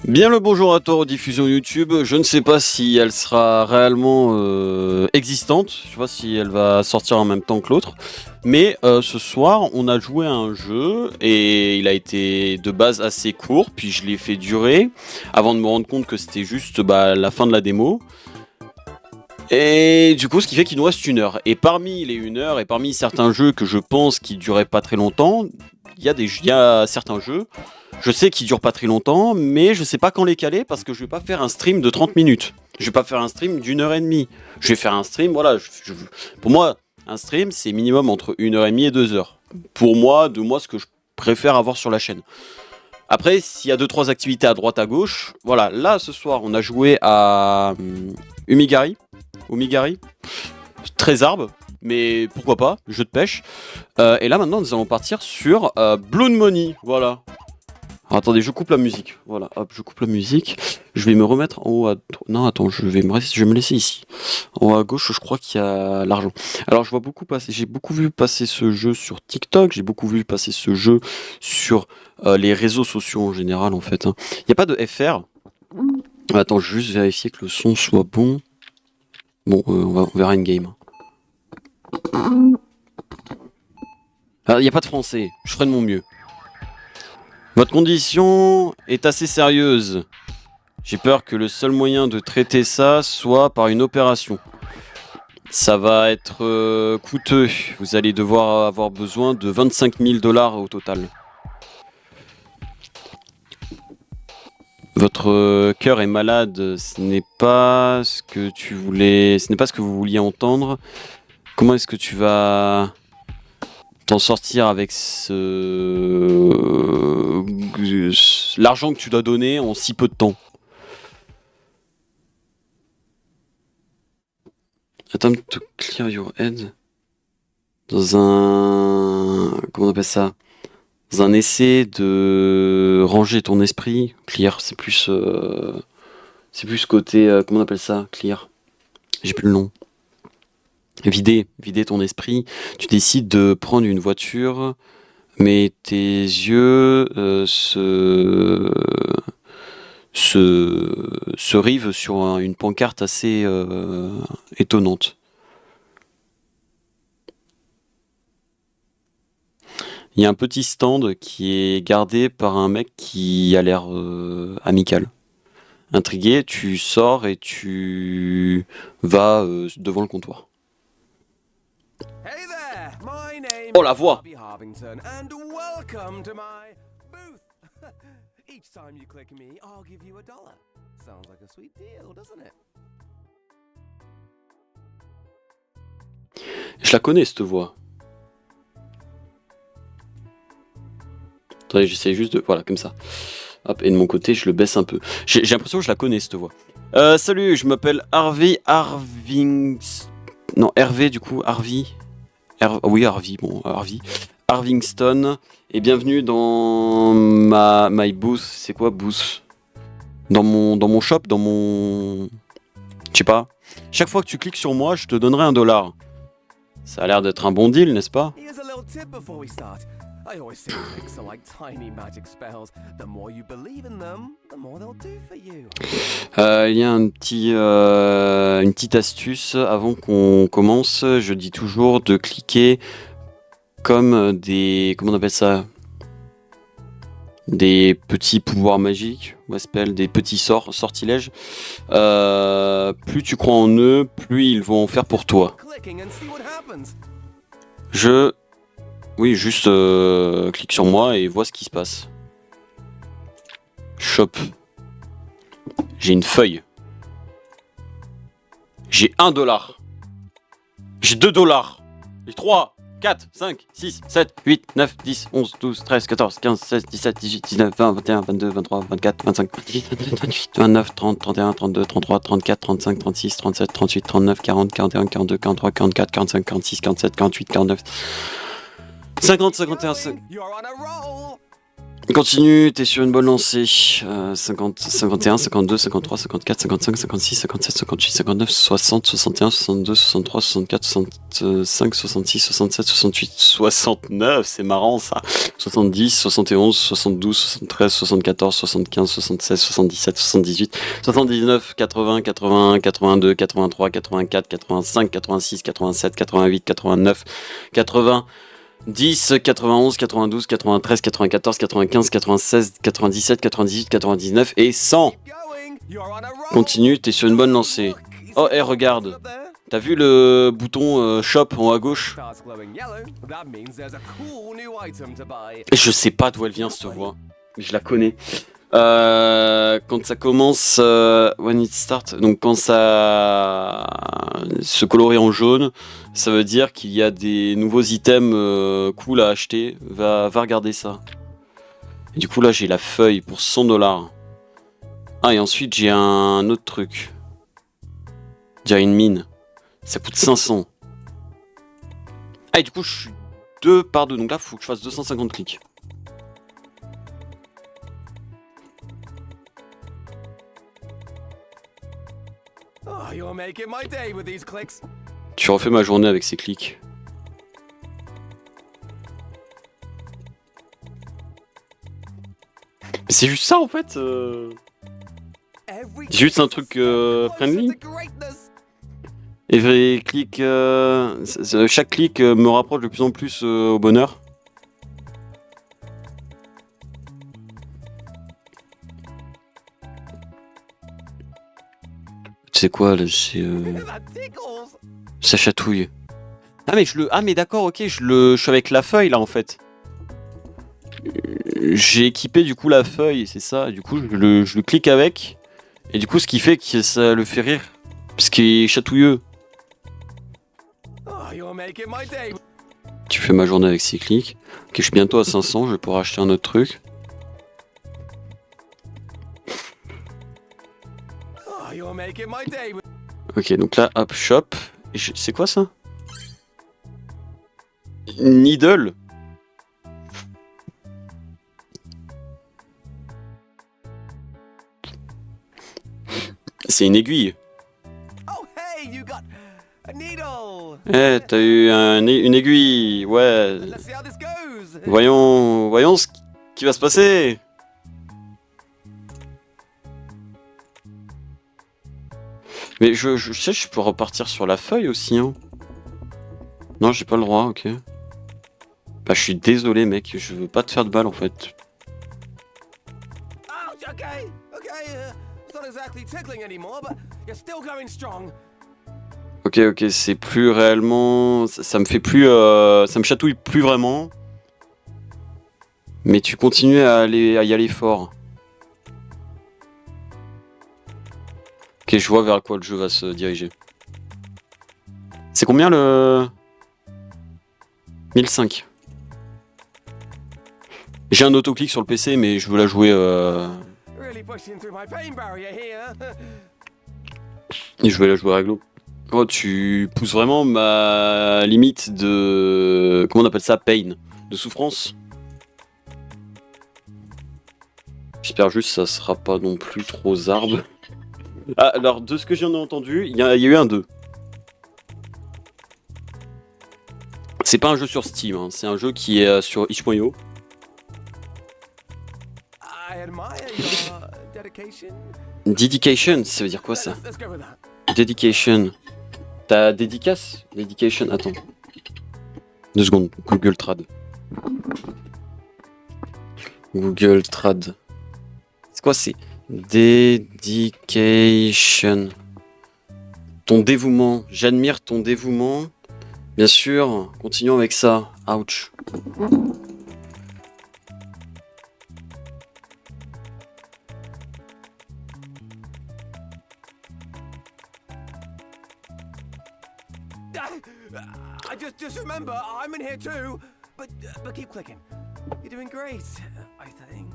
Bien le bonjour à toi aux diffusions YouTube. Je ne sais pas si elle sera réellement existante. Je sais pas si elle va sortir en même temps que l'autre. Mais ce soir, on a joué à un jeu et il a été de base assez court. Puis je l'ai fait durer avant de me rendre compte que c'était juste la fin de la démo. Et du coup, ce qui fait qu'il nous reste 1 heure. Et parmi les 1 heure et parmi certains jeux que je pense qui duraient pas très longtemps, il y a certains jeux. Je sais qu'ils durent pas très longtemps, mais je sais pas quand les caler parce que je vais pas faire un stream de 30 minutes. Je vais pas faire un stream d'1 heure et demie. Je vais faire un stream, voilà. Pour moi, un stream, c'est minimum entre 1 heure et demie et 2 heures. Pour moi, ce que je préfère avoir sur la chaîne. Après, s'il y a 2-3 activités à droite à gauche, voilà. Là, ce soir, on a joué à Umigari. Très arbre, mais pourquoi pas, jeu de pêche. Et là, maintenant, nous allons partir sur Blood Money. Voilà. Alors, attendez, je coupe la musique. Voilà, hop, je coupe la musique. Je vais me remettre en haut à... Non, attends, je vais me laisser ici. En haut à gauche, je crois qu'il y a l'argent. Alors, j'ai beaucoup vu passer ce jeu sur TikTok, j'ai beaucoup vu passer ce jeu sur les réseaux sociaux en général, en fait. Il n'y a pas de FR. Attends, je vais juste vérifier que le son soit bon. Bon, on verra une game. Il n'y a pas de français, je ferai de mon mieux. Votre condition est assez sérieuse. J'ai peur que le seul moyen de traiter ça soit par une opération. Ça va être coûteux. Vous allez devoir avoir besoin de 25 000 $ au total. Votre cœur est malade. Ce n'est pas ce que tu voulais. Ce n'est pas ce que vous vouliez entendre. Comment est-ce que tu vas t'en sortir avec l'argent que tu dois donner en si peu de temps? Attempt to clear your head. Dans un... Comment on appelle ça? Dans un essai de ranger ton esprit. Clear, c'est plus côté... comment on appelle ça? Clear. J'ai plus le nom. Vider ton esprit. Tu décides de prendre une voiture, mais tes yeux se rive sur une pancarte assez étonnante. Il y a un petit stand qui est gardé par un mec qui a l'air amical. Intrigué, tu sors et tu vas devant le comptoir. Oh la voix! Each time you click me, I'll give you $1. Sounds like a sweet deal, doesn't it? Je la connais cette voix. Attendez, j'essaie juste de... Voilà, comme ça. Hop, et de mon côté, je le baisse un peu. J'ai l'impression que je la connais cette voix. Salut, je m'appelle Harvey Non, Hervé du coup, Harvey. Oui, Harvey, bon, Harvey. Harvingston, et bienvenue dans my booth. C'est quoi booth? Dans mon shop, dans mon... Je sais pas. Chaque fois que tu cliques sur moi, je te donnerai $1. Ça a l'air d'être un bon deal, n'est-ce pas? Il y a une petite astuce avant qu'on commence. Je dis toujours de cliquer comme des... Comment on appelle ça? Des petits pouvoirs magiques, ou spell, des petits sortilèges. Plus tu crois en eux, plus ils vont en faire pour toi. Oui, juste clique sur moi et vois ce qui se passe. Shop. J'ai une feuille. J'ai $1. J'ai $2. J'ai 3. 4, 5, 6, 7, 8, 9, 10, 11, 12, 13, 14, 15, 16, 17, 18, 19, 20, 21, 22, 23, 24, 25, 28, 29, 30, 31, 32, 33, 34, 35, 36, 37, 38, 39, 40, 41, 42, 43, 44, 45, 46, 47, 48, 49, 50, 51, Continue, t'es sur une bonne lancée. 50, 51, 52, 53, 54, 55, 56, 57, 58, 59, 60, 61, 62, 63, 64, 65, 66, 67, 68, 69, c'est marrant ça. 70, 71, 72, 73, 74, 75, 76, 77, 78, 79, 80, 81, 82, 83, 84, 85, 86, 87, 88, 89, 80, 10, 91, 92, 93, 94, 95, 96, 97, 98, 99 et 100. Continue, t'es sur une bonne lancée. Oh, et regarde. T'as vu le bouton shop en haut à gauche? Je sais pas d'où elle vient cette voix, mais je la connais. Quand ça commence, when it start, donc quand ça se colorie en jaune, ça veut dire qu'il y a des nouveaux items cool à acheter. Va regarder ça. Et du coup là j'ai la feuille pour 100$. Ah et ensuite j'ai un autre truc. J'ai une mine. Ça coûte 500. Ah et du coup je suis 2 par 2, donc là faut que je fasse 250 clics. Tu refais ma journée avec ces clics. Mais c'est juste ça en fait. C'est juste un truc friendly. Every click, chaque clic me rapproche de plus en plus au bonheur. Tu sais quoi là, ça chatouille. Ah mais d'accord, ok, je suis avec la feuille là en fait. J'ai équipé du coup la feuille, c'est ça. Du coup je le clique avec. Et du coup ce qui fait que ça le fait rire. Parce qu'il est chatouilleux. Tu fais ma journée avec ces clics. Ok, je suis bientôt à 500, je vais pouvoir acheter un autre truc. Ok, donc là, hop, shop. C'est quoi ça? Needle. C'est une aiguille. Eh, t'as eu une aiguille, ouais. Voyons ce qui va se passer. Mais je sais, je peux repartir sur la feuille aussi, hein. Non, j'ai pas le droit, ok. Bah, je suis désolé, mec, je veux pas te faire de balle en fait. Ok, c'est plus réellement. Ça me fait plus. Ça me chatouille plus vraiment. Mais tu continues à y aller fort. Ok, je vois vers quoi le jeu va se diriger. C'est combien le. 1005. J'ai un autoclic sur le PC, mais je veux la jouer. Et je vais la jouer réglo. Oh, tu pousses vraiment ma limite de. Comment on appelle ça? Pain. De souffrance. J'espère juste que ça sera pas non plus trop zarbe. Ah, alors, de ce que j'en ai entendu, il y a eu un 2. C'est pas un jeu sur Steam, hein. C'est un jeu qui est sur itch.io. Dedication, ça veut dire quoi ça? Dedication. T'as dédicace? Dedication, attends. 2 secondes, Google Trad. Google Trad. C'est quoi, c'est Dedication. Ton dévouement. J'admire ton dévouement. Bien sûr, continuons avec ça. Ouch. Just remember, I'm in here too. But keep clicking. You're doing great, I think.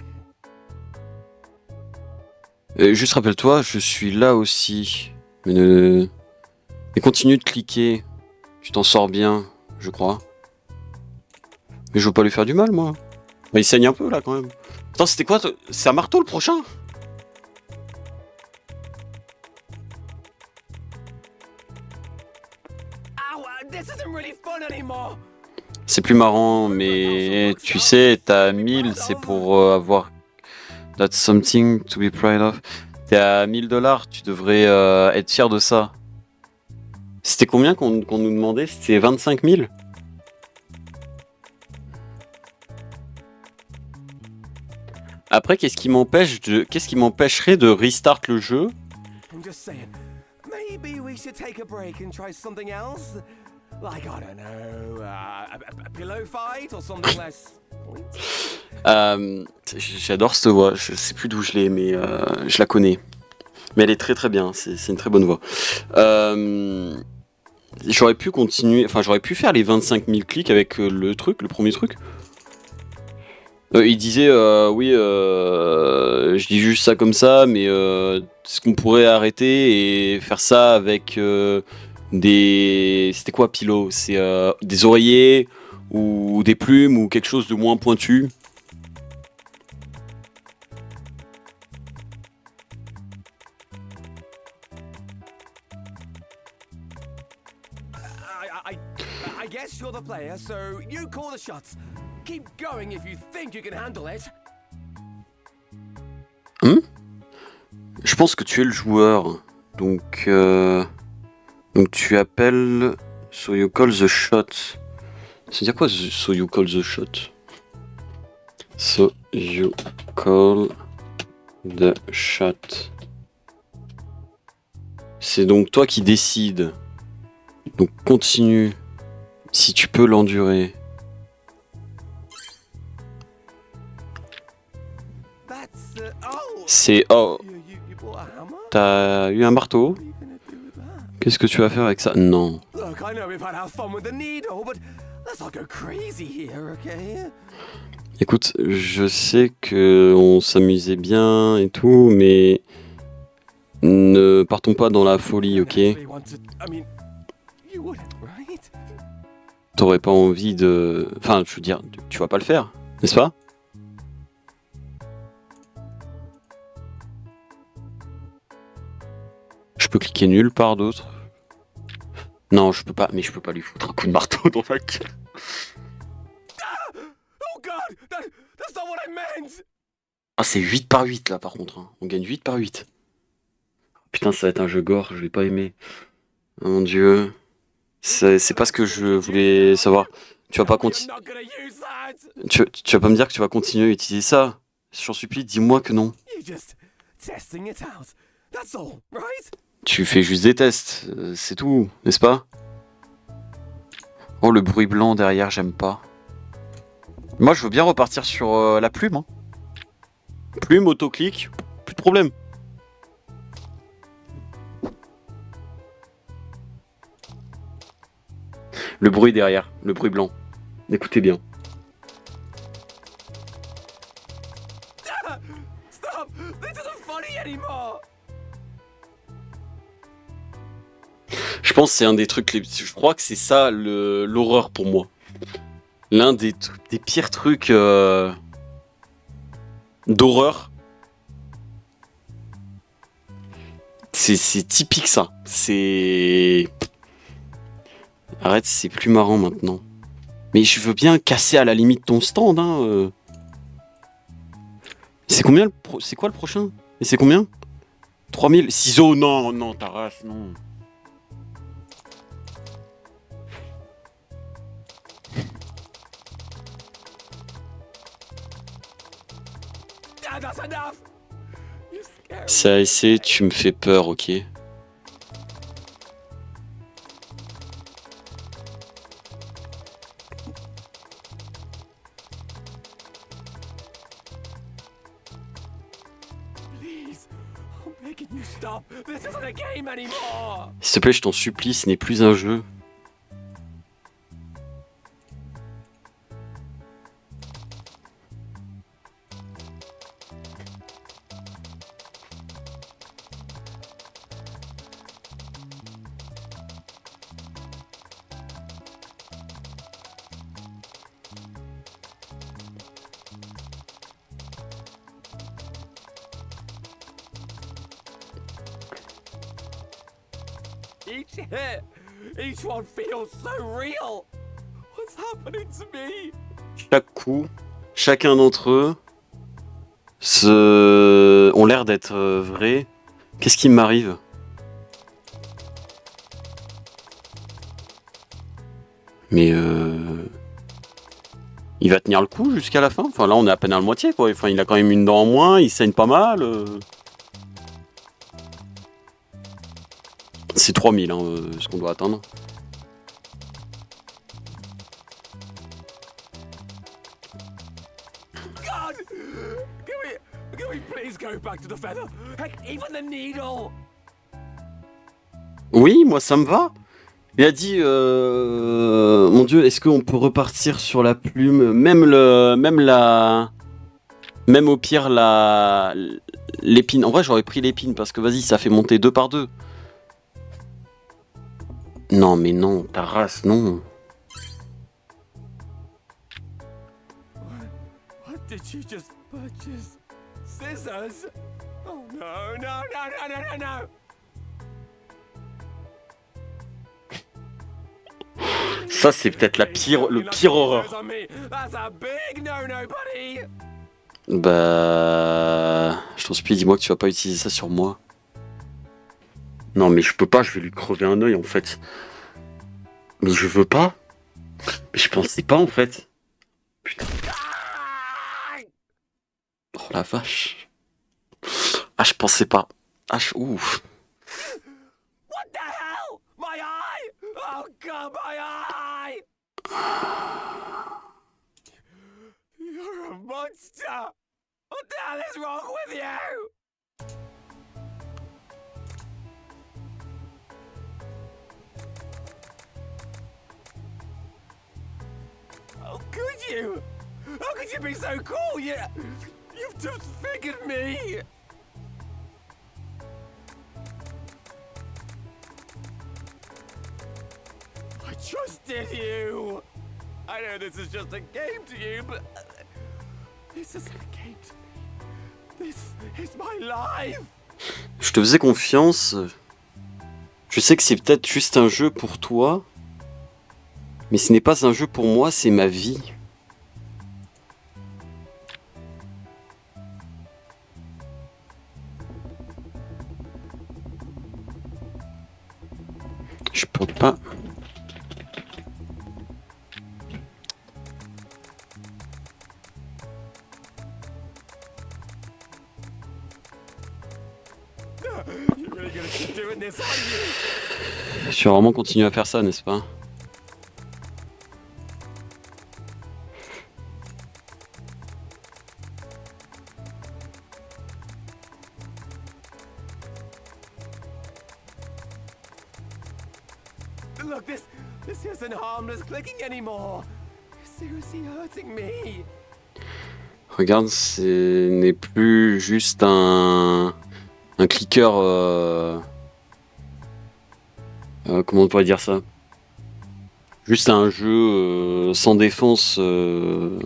Juste rappelle-toi, je suis là aussi. Mais continue de cliquer. Tu t'en sors bien, je crois. Mais je veux pas lui faire du mal, moi. Bah, il saigne un peu là quand même. Attends, c'était quoi? C'est un marteau le prochain? Ow, this isn't really fun anymore. C'est plus marrant, mais tu sais, t'as 1000, c'est pour avoir. That's something to be proud of. T'es à 1000 $, tu devrais être fier de ça. C'était combien qu'on nous demandait? C'était 25 000? Après, qu'est-ce qui m'empêcherait de restart le jeu? I'm just saying, maybe we should take a break and try something else. Like, I don't know, a pillow fight or something less pointy. J'adore cette voix, je sais plus d'où je l'ai, mais je la connais. Mais elle est très très bien, c'est une très bonne voix. J'aurais pu continuer, enfin j'aurais pu faire les 25 000 clics avec le premier truc. Il disait, oui, je dis juste ça comme ça, mais est-ce qu'on pourrait arrêter et faire ça avec des... C'était quoi, Pillow? C'est des oreillers ou des plumes ou quelque chose de moins pointu? I guess you're the player, so you call the shots. Keep going if you think you can handle it. Je pense que tu es le joueur, donc tu appelles so you call the shot. C'est-à-dire quoi so you call the shot? So you call the shot. C'est donc toi qui décides. Donc continue, si tu peux l'endurer. C'est... Oh, t'as eu un marteau? Qu'est-ce que tu vas faire avec ça? Non. Écoute, je sais que on s'amusait bien et tout, mais ne partons pas dans la folie, ok? T'aurais pas envie de... Enfin, je veux dire, tu vas pas le faire, n'est-ce pas? Je peux cliquer nulle part d'autre. Non, je peux pas, mais je peux pas lui foutre un coup de marteau dans la gueule. Ah, c'est 8 par 8 là par contre. Hein. On gagne 8 par 8. Putain, ça va être un jeu gore, je vais pas aimer. Oh mon dieu. C'est pas ce que je voulais savoir. Tu vas pas continuer. Tu vas pas me dire que tu vas continuer à utiliser ça. J'en supplie, dis-moi que non. Tu fais juste des tests, c'est tout, n'est-ce pas? Oh, le bruit blanc derrière, j'aime pas. Moi, je veux bien repartir sur la plume. Hein. Plume, autoclic, plus de problème. Le bruit derrière, le bruit blanc. Écoutez bien. Stop! This isn't funny anymore! Je pense que c'est un des trucs... Je crois que c'est ça l'horreur pour moi. L'un des pires trucs d'horreur. C'est typique ça. C'est... Arrête, c'est plus marrant maintenant. Mais je veux bien casser à la limite ton stand. Hein. C'est combien c'est quoi le prochain? Et c'est combien? 3000 ciseaux, non, non, ta race, non. Ça essaie, tu me fais peur, ok? S'il te plaît, je t'en supplie, ce n'est plus un jeu. Each hit, each one feels so real. What's happening to me? Chaque coup, chacun d'entre eux ont l'air d'être vrais. Qu'est-ce qui m'arrive? Mais il va tenir le coup jusqu'à la fin. Enfin là on est à peine à la moitié quoi. Enfin il a quand même une dent en moins, il saigne pas mal. C'est 3000 hein, ce qu'on doit atteindre. God! Can we please go back to the feather? Heck, even the needle! Oui, moi ça me va. Il a dit, mon Dieu, est-ce qu'on peut repartir sur la plume, même au pire l'épine. En vrai, j'aurais pris l'épine parce que vas-y, ça fait monter 2 par 2. Non, mais non, ta race, non. What did you just purchase? Scissors? Oh no, no, no, no, no, no, no! Ça, c'est peut-être le pire horreur. That's a big no-no, buddy! Bah, je t'en supplie, dis-moi que tu vas pas utiliser ça sur moi. Non, mais je peux pas, je vais lui crever un œil en fait. Mais je veux pas. Mais je pensais pas en fait. Putain. Oh la vache. Ah, je pensais pas. Ah, ouf. What the hell? My eye! Oh god, my eye! You're a monster! What the hell is wrong with you? How could you? How could you be so cool? You've disfigured me! I trusted you! I know this is just a game to you, but this isn't a game to me. This is my life! Je te faisais confiance. Je sais que c'est peut-être juste un jeu pour toi. Mais ce n'est pas un jeu pour moi, c'est ma vie. Je peux pas. You're really gonna keep doing this, aren't you? Je vais vraiment continuer à faire ça, n'est-ce pas? Look, this isn't harmless clicking anymore. You're seriously hurting me. Regarde, ce n'est plus juste un clicker. Comment on pourrait dire ça? Juste un jeu sans défense. Comment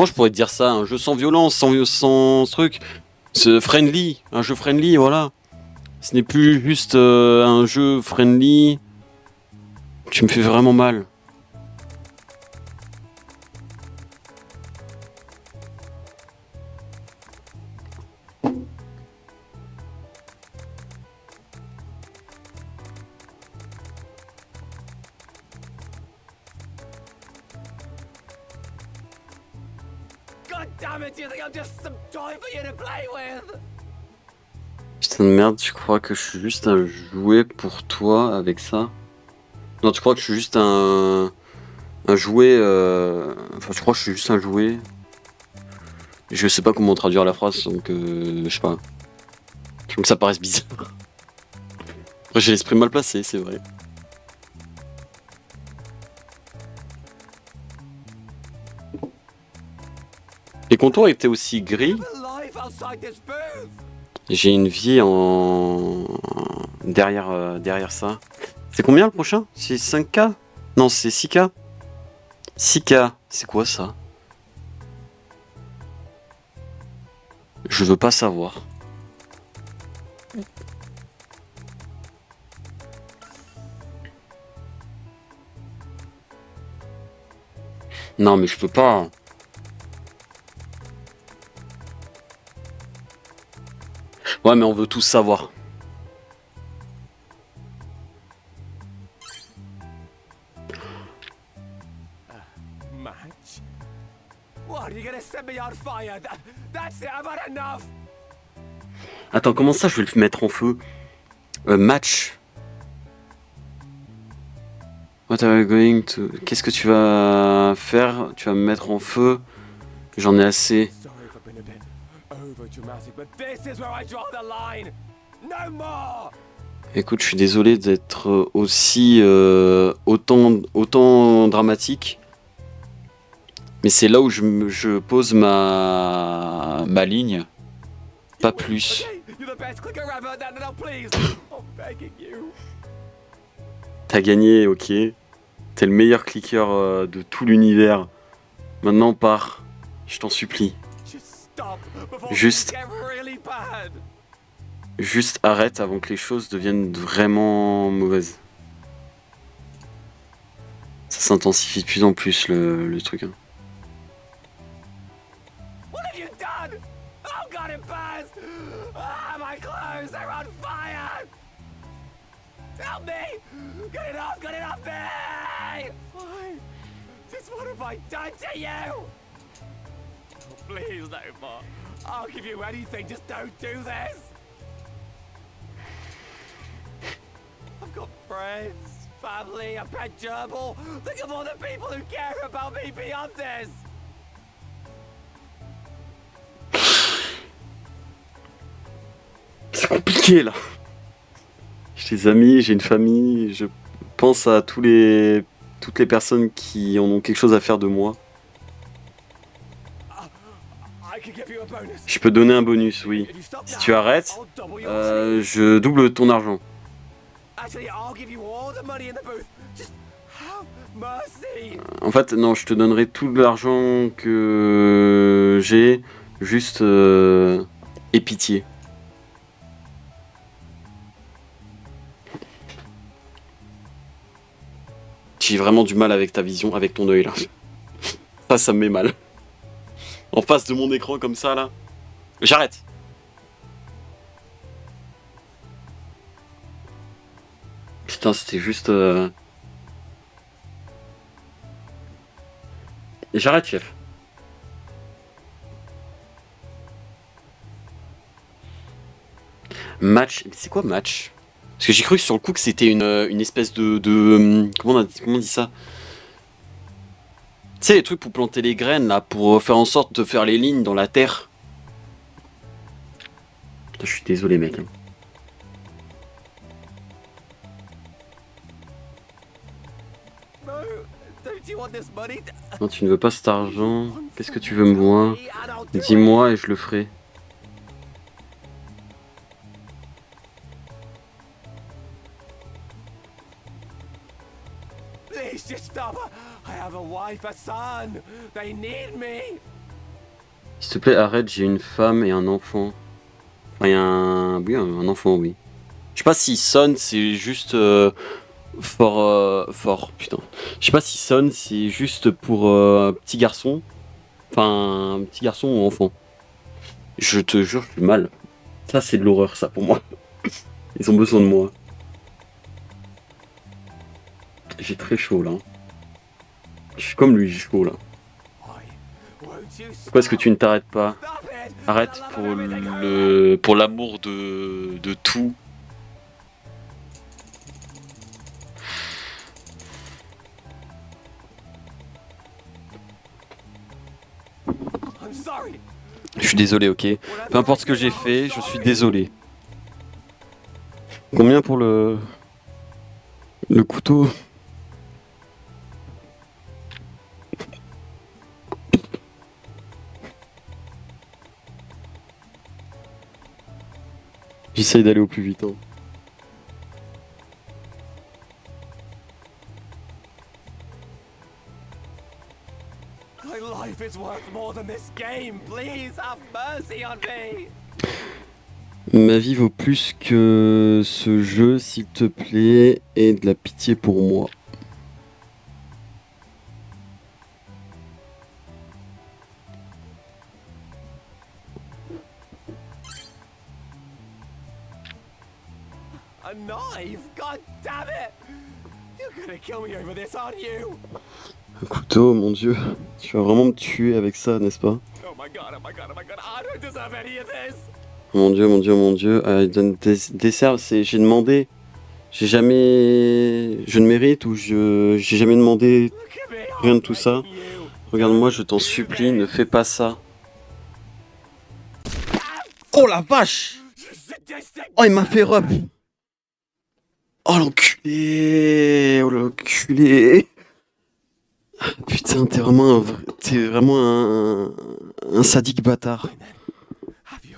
je pourrais te dire ça? Un jeu sans violence, sans truc. C'est friendly, un jeu friendly, voilà. Ce n'est plus juste un jeu friendly. Tu me fais vraiment mal. God damn it, do you think I'm just some toy for you to play with? Putain de merde, tu crois que je suis juste un jouet pour toi avec ça? Non, tu crois que je suis juste un jouet. Enfin, je crois que je suis juste un jouet. Je sais pas comment traduire la phrase, donc je sais pas. Je trouve que ça paraisse bizarre. Après, j'ai l'esprit mal placé, c'est vrai. Les contours étaient aussi gris. The life outside this booth! J'ai une vie en derrière ça. C'est combien le prochain? C'est 5K? Non, c'est 6K. 6K, c'est quoi ça? Je veux pas savoir. Non, mais je peux pas. Ouais, mais on veut tous savoir. Match? What, are you gonna set me on fire? That's it, I've had enough! Attends, comment ça je vais le mettre en feu? Match. What are you going to... Qu'est-ce que tu vas faire? Tu vas me mettre en feu? J'en ai assez. Sorry if I've been a bit overdramatic, but this is where I draw the line! No more! Écoute, je suis désolé d'être aussi autant dramatique. Mais c'est là où je pose ma ligne. Pas plus. Okay, you're the best clicker ever, now please! I'm begging you. T'as gagné, ok. T'es le meilleur clicker de tout l'univers. Maintenant pars. Je t'en supplie. Just stop before Juste- things get really bad! Juste arrête avant que les choses deviennent vraiment mauvaises. Ça s'intensifie de plus en plus le truc. Hein. What have you done? Oh god, it burns! Ah, my clothes, they're on fire! Help me! Get it off me! Why? Just what have I done to you? Oh, please, no more. I'll give you anything, just don't do this! I've got friends, family, a pet gerbil. Think of all the people who care about me beyond this! C'est compliqué là. J'ai des amis, j'ai une famille, je pense à toutes les personnes qui en ont quelque chose à faire de moi. I could give you a bonus. Je peux donner un bonus, oui. If you stop Si now, tu arrêtes, I'll double your money. je double ton argent. Actually, I'll give you all the money in the booth. Just have mercy. En fait, non, je te donnerai tout l'argent que j'ai, juste aie pitié. J'ai vraiment du mal avec ta vision, avec ton œil là. Ça me met mal. En face de mon écran comme ça là. J'arrête. Putain, c'était juste... J'arrête, chef. Match. Mais c'est quoi match? Parce que j'ai cru sur le coup que c'était une espèce de comment on dit ça? Tu sais, les trucs pour planter les graines là, pour faire en sorte de faire les lignes dans la terre. Putain, je suis désolé, mec. No, don't you want this money? Non, tu ne veux pas cet argent. Qu'est-ce que tu veux me voir? Dis-moi et je le ferai. Please just stop. I have a wife, a son. They need me. S'il te plaît, arrête, j'ai une femme et un enfant. Enfin, il y a un... Oui, un enfant, oui. Je sais pas si son, c'est juste... fort, putain. Je sais pas si son, c'est juste pour petit garçon. Enfin, petit garçon ou enfant. Je te jure, je suis mal. Ça, c'est de l'horreur, ça, pour moi. Ils ont besoin de moi. J'ai très chaud, là. Je suis comme lui, j'ai chaud, là. Pourquoi est-ce que tu ne t'arrêtes pas? Arrête pour l'amour de tout. Je suis désolé, ok. Peu importe ce que j'ai fait, je suis désolé. Combien pour le couteau? J'essaye d'aller au plus vite. Hein. My life is worth more than this game. Please have mercy on me. Ma vie vaut plus que ce jeu, s'il te plaît, et de la pitié pour moi. A knife? God damn it! You're gonna kill me over this, aren't you? Un couteau, mon dieu. Tu vas vraiment me tuer avec ça, n'est-ce pas? Oh my god, oh my god, oh my god, I don't deserve any of this! Mon dieu, mon dieu, mon dieu. Il donne des serves, j'ai demandé. J'ai jamais... Je ne mérite ou j'ai jamais demandé Look at me, rien de I'm tout ça. begging you. Regarde-moi, je t'en supplie, ne fais pas ça. Oh la vache! Sadistic. Oh, il m'a fait rep! Oh l'enculé! Oh l'enculé! Putain, t'es vraiment un sadique bâtard. Have you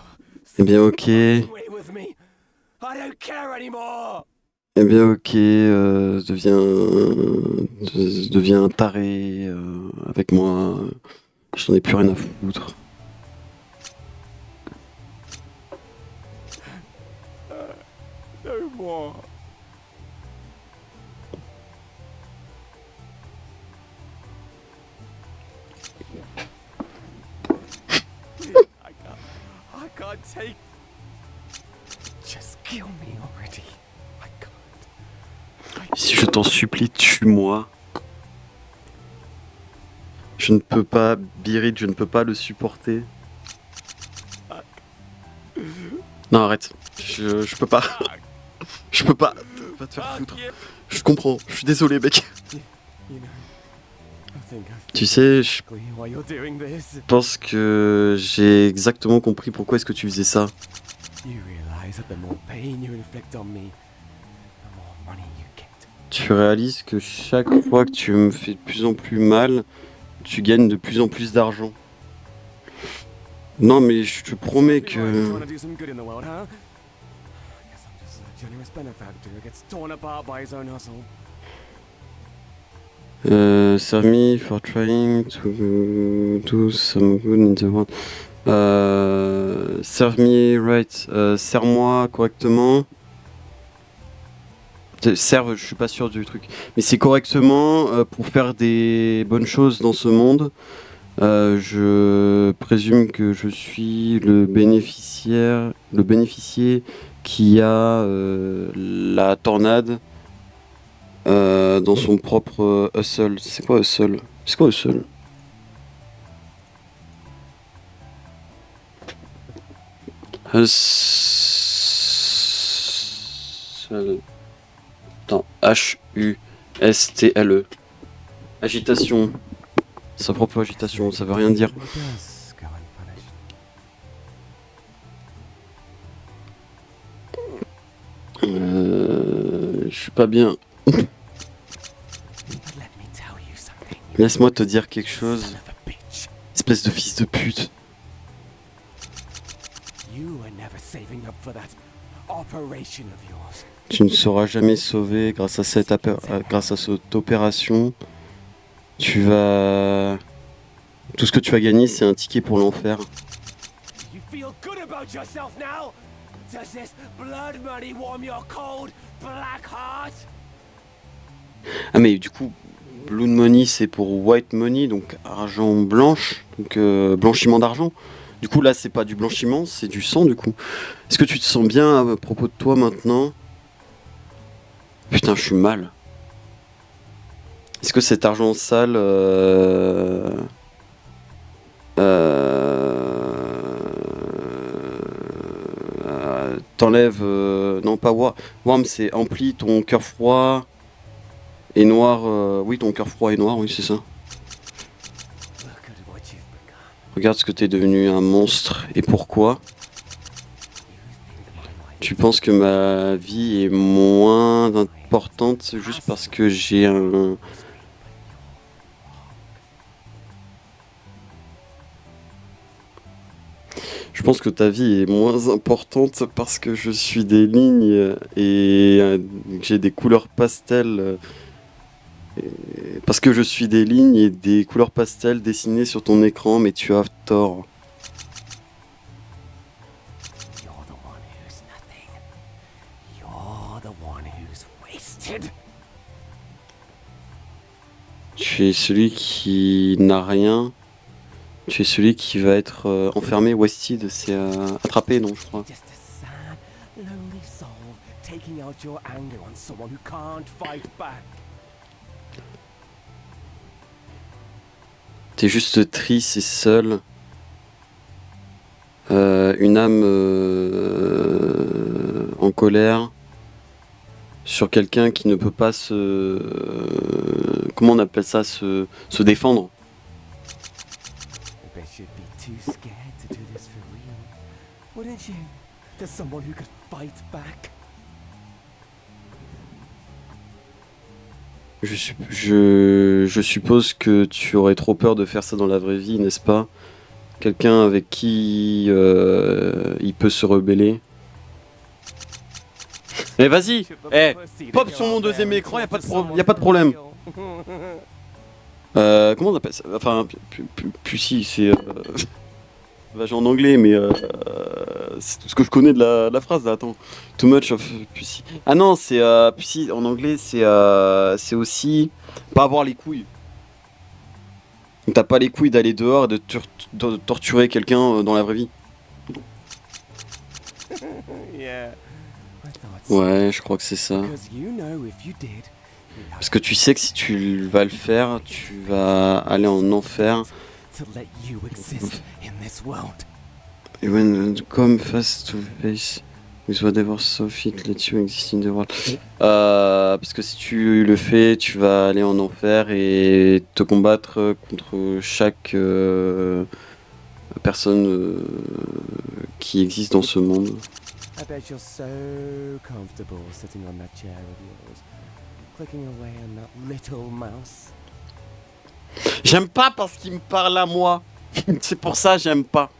Eh bien, ok. way with me? I don't care anymore! Eh bien, ok. Deviens un taré avec moi. J'en ai plus rien à foutre. No more. I can't take. Just kill me already. I can't. Si je t'en supplie, tue-moi. Je ne peux pas, Birit, je ne peux pas le supporter. Non, arrête. Je peux pas. Je peux pas. Va te faire Fuck foutre. you. Je comprends. Je suis désolé, mec. You know, I think I Tu sais, je feel why you're doing this. pense que j'ai exactement compris pourquoi est-ce que tu faisais ça. You realize that the more pain you inflict on me, the more money you get. Tu réalises que chaque fois que tu me fais de plus en plus mal, tu gagnes de plus en plus d'argent. Non, mais je te promets Must be why you're que... trying to do some good in the world, huh? Guess I'm just a generous benefactor who gets torn apart by his own hustle. Serve me for trying to do some good in the world. Serve me right. Serre-moi correctement. Serve, je suis pas sûr du truc. Mais c'est correctement pour faire des bonnes choses dans ce monde. Je présume que je suis le bénéficiaire, le bénéficier qui a la tornade dans son propre hustle. C'est quoi hustle? C'est quoi hustle? Hustle. Attends, H-U-S-T-L-E. Agitation. Sa propre agitation, ça veut rien dire. It does go unpunished. Je suis pas bien. But let me tell you something. Laisse-moi te dire quelque chose. Son of a bitch. Espèce de fils de pute. You were never saving up for that operation of yours. Tu ne seras jamais sauvé grâce à cette opération. Tu vas... Tout ce que tu vas gagner, c'est un ticket pour l'enfer. You feel good about yourself now? Does this blood money warm your cold, black heart? Ah mais du coup, Blue Money c'est pour White Money, donc argent blanche, donc blanchiment d'argent. Du coup là c'est pas du blanchiment, c'est du sang du coup. Est-ce que tu te sens bien à propos de toi maintenant? Putain, je suis mal. Est-ce que cet argent sale t'enlève non pas warm, c'est ampli ton cœur froid et noir, oui ton cœur froid et noir, oui c'est ça. Look at what you've become. Regarde ce que t'es devenu, un monstre, et pourquoi? Tu penses que ma vie est moins importante juste parce que j'ai un... Je pense que ta vie est moins importante parce que je suis des lignes et que j'ai des couleurs pastel. Parce que je suis des lignes et des couleurs pastel dessinées sur ton écran, mais tu as tort. You're the one who's nothing. You're the one who's wasted. Tu es celui qui n'a rien. Tu es celui qui va être enfermé, wasted, c'est attrapé, non, je crois. Just a sad lonely soul taking out your anger on someone who can't fight back. T'es juste triste et seul. Une âme en colère sur quelqu'un qui ne peut pas comment on appelle ça, se défendre. I bet you'd be too scared to do this for real, wouldn't you? There's someone who could fight back. Je suppose que tu aurais trop peur de faire ça dans la vraie vie, n'est-ce pas? Quelqu'un avec qui il peut se rebeller. Mais vas-y, pop sur mon deuxième écran, y a pas de problème. Comment on appelle ça? Enfin, si, c'est vache en anglais, mais c'est tout ce que je connais de la phrase là. Attends, too much of pussy. Ah non, c'est pussy en anglais, c'est aussi pas avoir les couilles. Donc t'as pas les couilles d'aller dehors et de torturer quelqu'un dans la vraie vie. Yeah, I thought so. Ouais, je crois que c'est ça. Because you know if you did, you'd Parce have que tu sais que si tu vas le faire, tu vas aller en enfer. to let you exist in this world. Et when come face to face with whatever so fit let you exist in the world. Parce que si tu le fais, tu vas aller en enfer et te combattre contre chaque personne qui existe dans ce monde. I bet you're so comfortable sitting on that chair of yours, clicking away on that little mouse. J'aime pas parce qu'il me parle à moi. C'est pour ça j'aime pas.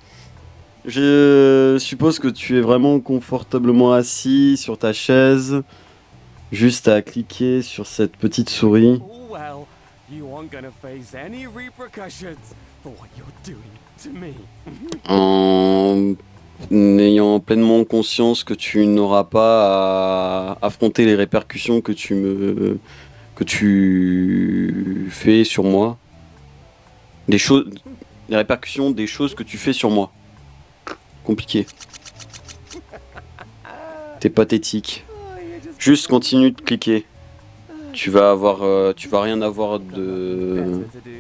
Je suppose que tu es vraiment confortablement assis sur ta chaise, juste à cliquer sur cette petite souris. Oh well, you aren't gonna face any repercussions for what you're doing to me. En ayant pleinement conscience que tu n'auras pas à affronter les répercussions que tu fais sur moi. Les répercussions des choses que tu fais sur moi. Compliqué. T'es pathétique. Oh, you're just Juste continue de cliquer. Tu vas rien avoir better to do.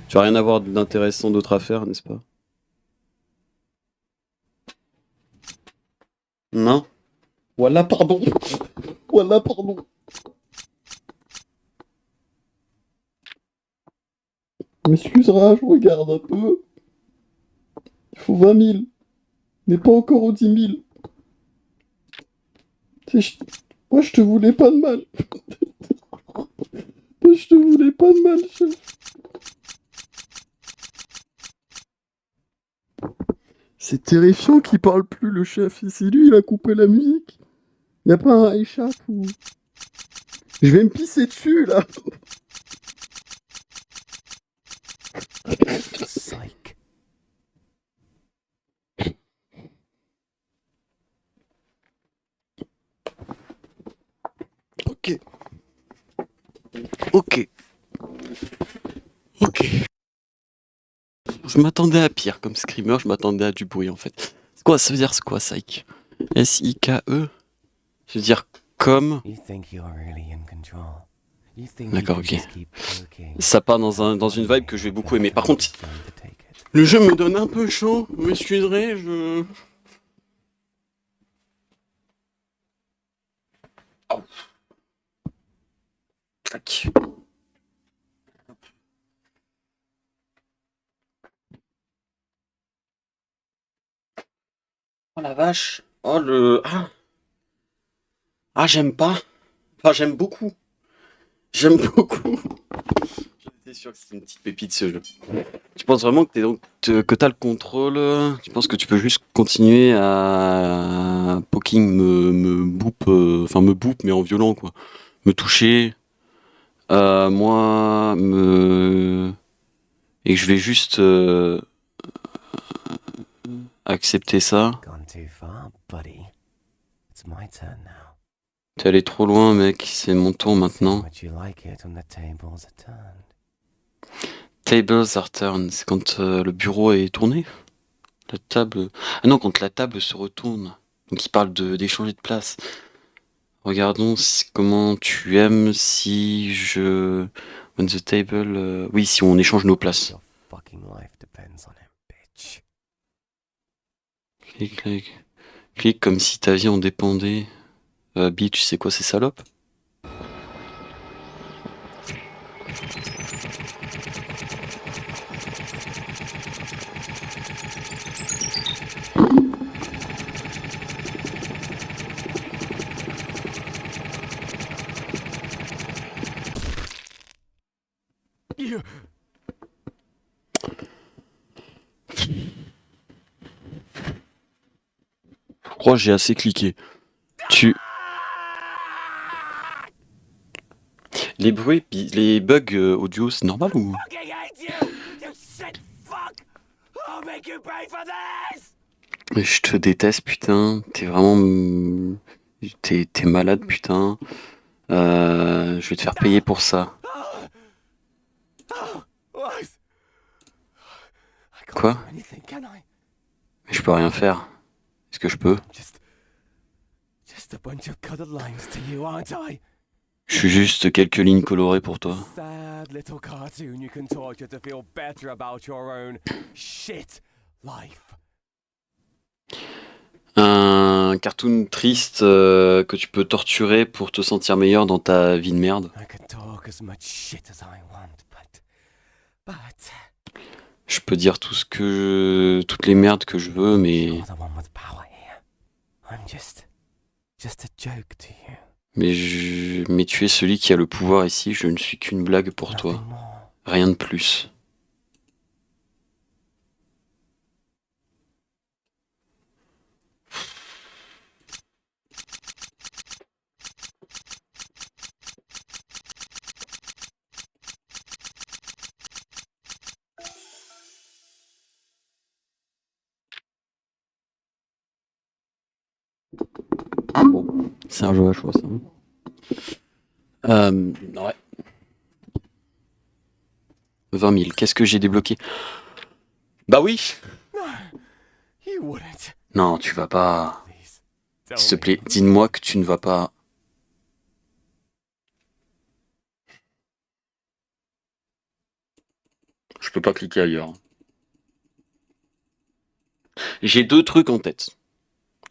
tu vas rien avoir d'intéressant d'autre à faire, n'est-ce pas? Non? Voilà, pardon. Voilà, pardon. Tu m'excuseras, je regarde un peu. Il faut 20 000. Mais pas encore aux 10 000. Moi, je te voulais pas de mal. Moi, je te voulais pas de mal, chef. C'est terrifiant qu'il parle plus, le chef. Et c'est lui, il a coupé la musique. Y a pas un échappe ou... Je vais me pisser dessus, là. Psych. Ok. Ok. Ok. Je m'attendais à pire comme screamer, je m'attendais à du bruit en fait. C'est quoi, ça veut dire c'est quoi, Psyche? S-I-K-E? Ça veut dire comme... You think you're really in control. You think D'accord, you can ok. just keep poking. Ça part dans une vibe que je vais beaucoup aimer. Par contre, It's going to take it. le jeu me donne un peu chaud, vous m'excuserez, je... Oh. Tac. Oh la vache. Oh le... Ah, j'aime pas. Enfin, j'aime beaucoup. J'aime beaucoup. J'étais sûr que c'était une petite pépite ce jeu. Tu penses vraiment que t'as le contrôle? Tu penses que tu peux juste continuer à poking me boop, enfin me boop mais en violent quoi, me toucher, moi me et que je vais juste accepter ça. Gone too far, buddy. It's my turn now. T'es allé trop loin mec, c'est mon tour See maintenant. would you like it when the tables are turned? Tables are turned, c'est quand le bureau est tourné. La table... Ah non, quand la table se retourne. Donc il parle d'échanger de place. Regardons comment tu aimes si je... On the table... Oui, si on échange nos places. Your fucking life depends on him, bitch. Clique, clique. Clique comme si ta vie en dépendait. Bitch, c'est quoi ces salopes? You. Je crois que j'ai assez cliqué. Tu... Les bruits, les bugs audio, c'est normal ou... Fucking hate you! You shit fuck! I'll make you pay for this! Je te déteste, putain. T'es vraiment... T'es malade, putain. Je vais te faire payer pour ça. What? I can't Quoi? do anything, can I? Mais je peux rien faire. Est-ce que je peux? Just a bunch of colored lines to you, aren't I? Je suis juste quelques lignes colorées pour toi. Sad little cartoon you can torture to feel better about your own shit life. Un cartoon triste que tu peux torturer pour te sentir meilleur dans ta vie de merde. I can talk as much shit as I want, but Je peux dire toutes les merdes que je veux, mais you're the one with power here. I'm just a joke to you. mais tu es celui qui a le pouvoir ici. Je ne suis qu'une blague pour toi, Nothing more. rien de plus. Bon, c'est un jeu à choix, ça. Ouais. 20 000. Qu'est-ce que j'ai débloqué? Bah oui. No, you wouldn't. Non, tu vas pas. Please, tell S'il te me. plaît, dis-moi que tu ne vas pas. Je peux pas cliquer ailleurs. J'ai deux trucs en tête.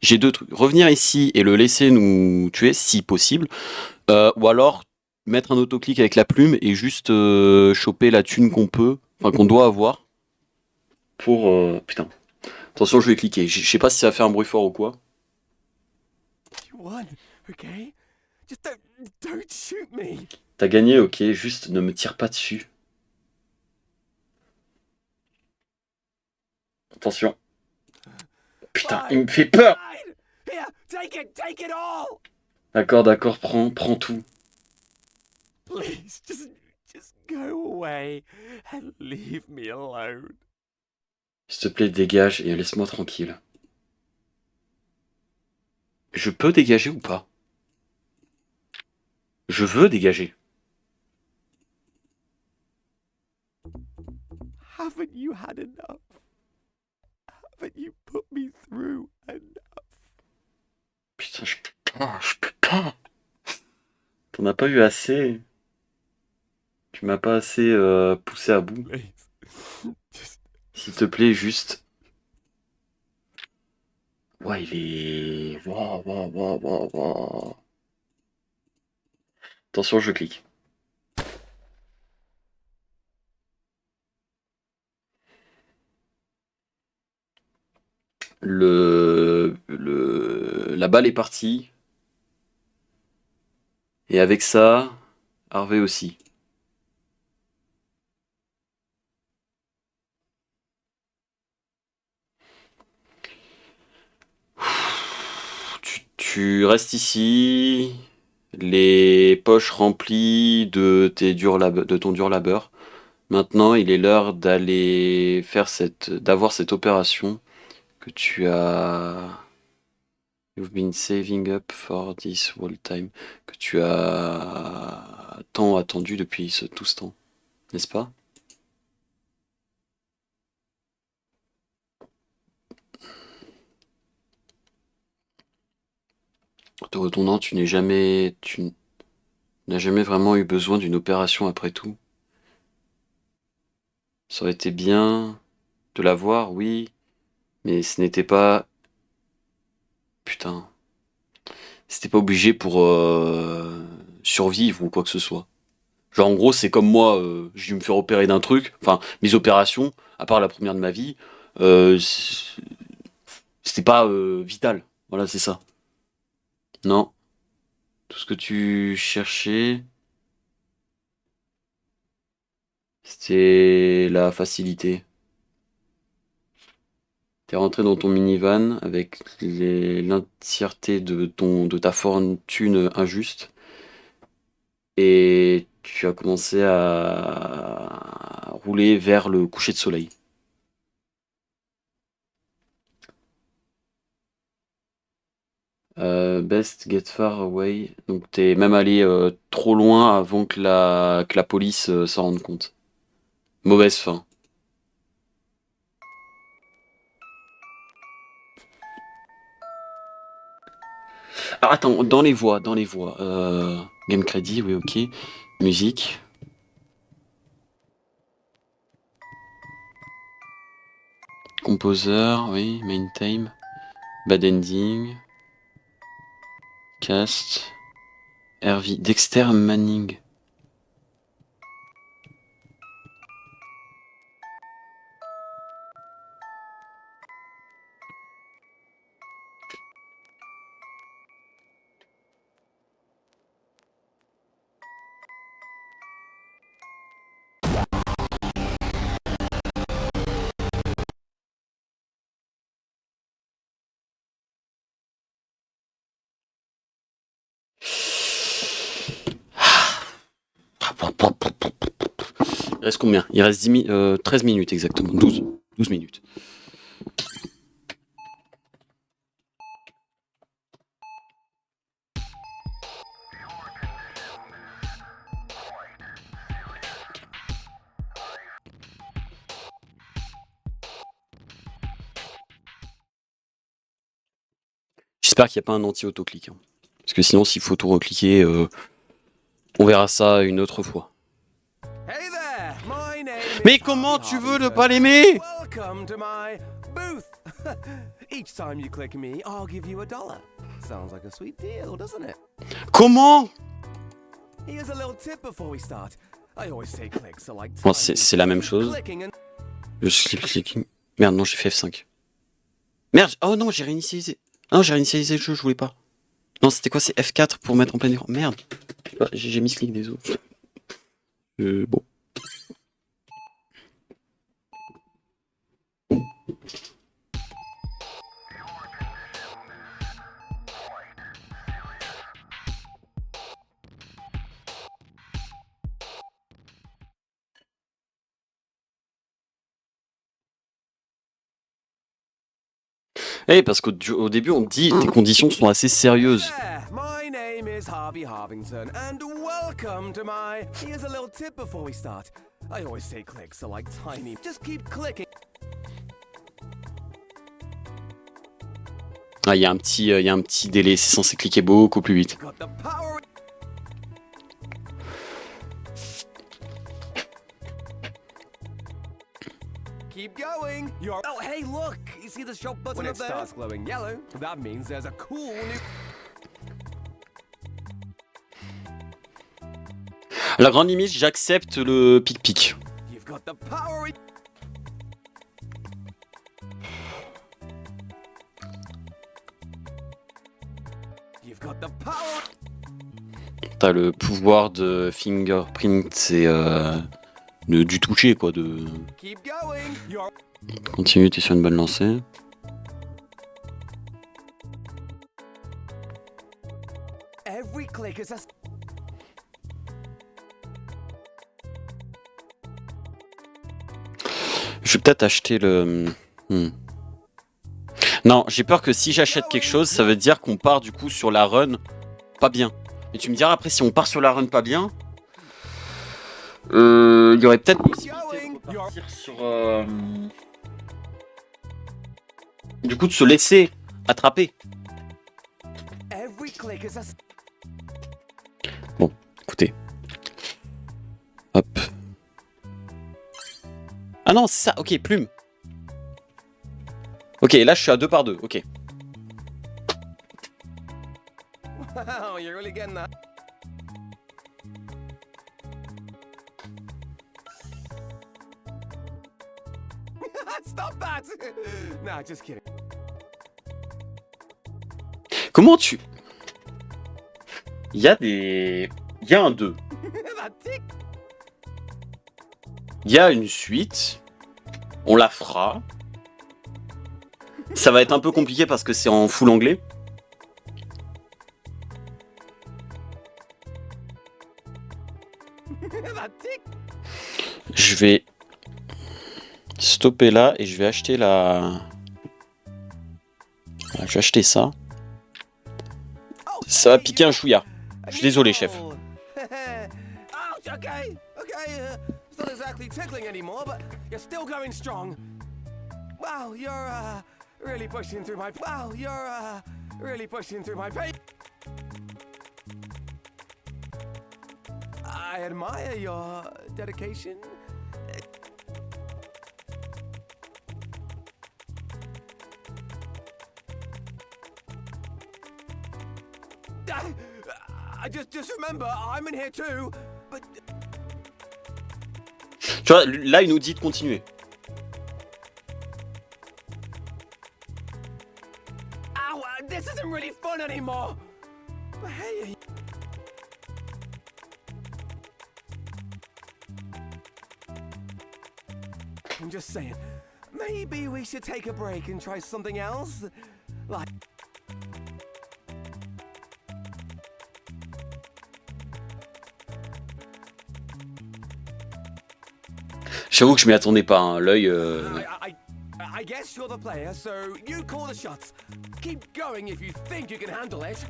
J'ai deux trucs. Revenir ici et le laisser nous tuer, si possible. Ou alors mettre un autoclic avec la plume et juste choper la thune qu'on peut, enfin qu'on doit avoir. Pour. Putain. Attention, je vais cliquer. Je sais pas si ça va faire un bruit fort ou quoi. You won, okay? Just don't shoot me. T'as gagné, ok, juste ne me tire pas dessus. Attention. Putain, il me fait peur. Fine. Here, take it all. D'accord, prends tout. Please, just go away and leave me alone. S'il te plaît, dégage et laisse-moi tranquille. Je peux dégager ou pas? Je veux dégager. Haven't you had enough? Haven't you put me through enough? Putain, je peux pas. T'en as pas eu assez. Tu m'as pas assez poussé à bout. Please, just S'il te plaît, juste. Ouais, il est. Waouh. Attention, je clique. La balle est partie. Et avec ça, Harvey aussi. Tu restes ici, les poches remplies de ton dur labeur. Maintenant, il est l'heure d'aller d'avoir cette opération que tu as. You've been saving up for this whole time. Que tu as tant attendu depuis tout ce temps, n'est-ce pas? Te retournant, tu n'as jamais vraiment eu besoin d'une opération après tout. Ça aurait été bien de la voir, oui, mais ce n'était pas, putain, c'était pas obligé pour survivre ou quoi que ce soit. Genre en gros, c'est comme moi, j'ai dû me faire opérer d'un truc. Enfin, mes opérations, à part la première de ma vie, c'était pas vital. Voilà, c'est ça. Non. Tout ce que tu cherchais, c'était la facilité. T'es rentré dans ton minivan avec l'entièreté de ta fortune injuste et tu as commencé à rouler vers le coucher de soleil. Best get far away. Donc t'es même allé trop loin avant que la police s'en rende compte. Mauvaise fin. Ah, attends, dans les voix. Game Credit, oui, ok. Musique. Composer, oui. Main theme. Bad ending. Cast. RV. Dexter Manning. Il reste combien? Il reste 13 minutes exactement. 12 minutes. J'espère qu'il n'y a pas un anti-autoclic. Hein. Parce que sinon, s'il faut tout recliquer, on verra ça une autre fois. Hey there, my name is Mais comment tu veux ne pas l'aimer? Welcome to my booth. Each time you click me, I'll give you $1. Sounds like a sweet deal, doesn't it? Comment? Here's a little tip before we start. I always say clicks are like Bon, c'est la même chose. clicking and Le slip clicking. Merde, non, j'ai fait F5. Merde, oh non, j'ai réinitialisé. Ah non, j'ai réinitialisé le jeu, je voulais pas. Non, c'était quoi? C'est F4 pour mettre en plein écran. Merde. J'ai mis clic, désolé. Bon. Eh, parce qu'au début, on te dit tes conditions sont assez sérieuses. there, my name is Harvey Harvington and welcome to my. Here's a little tip before we start. I always say clicks are like tiny. Just keep clicking. Ah, il y a un petit délai, c'est censé cliquer beaucoup plus vite. Got the power. Keep going. You're. Oh, hey, look! You see the shop button when up there? When it starts glowing yellow, that means there's a cool new. À la grande limite, j'accepte le pic-pic. You've got the power. You've got the power. T'as le pouvoir de fingerprint et du toucher, quoi. De Keep going. You're. continue, t'es sur une bonne lancée. Every click is a. Je vais peut-être acheter le. Non, j'ai peur que si j'achète quelque chose, ça veut dire qu'on part du coup sur la run pas bien. Et tu me diras après si on part sur la run pas bien, il y aurait peut-être possibilité de repartir sur. Du coup, de se laisser attraper. Every click as a... Bon, écoutez. Hop. Ah non, c'est ça, ok, plume. Ok, là je suis à 2 par 2, ok. Wow, you're really getting that. Stop that! Nah, just kidding. Comment tu... Il y a des... Il y a un 2. That tick. Il y a une suite. On la fera. Ça va être un peu compliqué parce que c'est en full anglais. That tick. Je vais stopper là et je vais acheter la... Voilà, je vais acheter ça. Ça va piquer un chouïa. Je suis désolé, chef. Ouch, okay, okay. It's not exactly tickling anymore, but you're still going strong. Wow, you're really pushing through my. Wow, you're really pushing through my pain. I admire your dedication. Just remember, I'm in here too. But Tu vois, là, il nous dit de continuer. ow, this isn't really fun anymore. But hey. I'm just saying, maybe we should take a break and try something else. Like. J'avoue que je m'y attendais pas, hein. L'œil... I guess you're the player, so you call the shots. Keep going if you think you can handle it.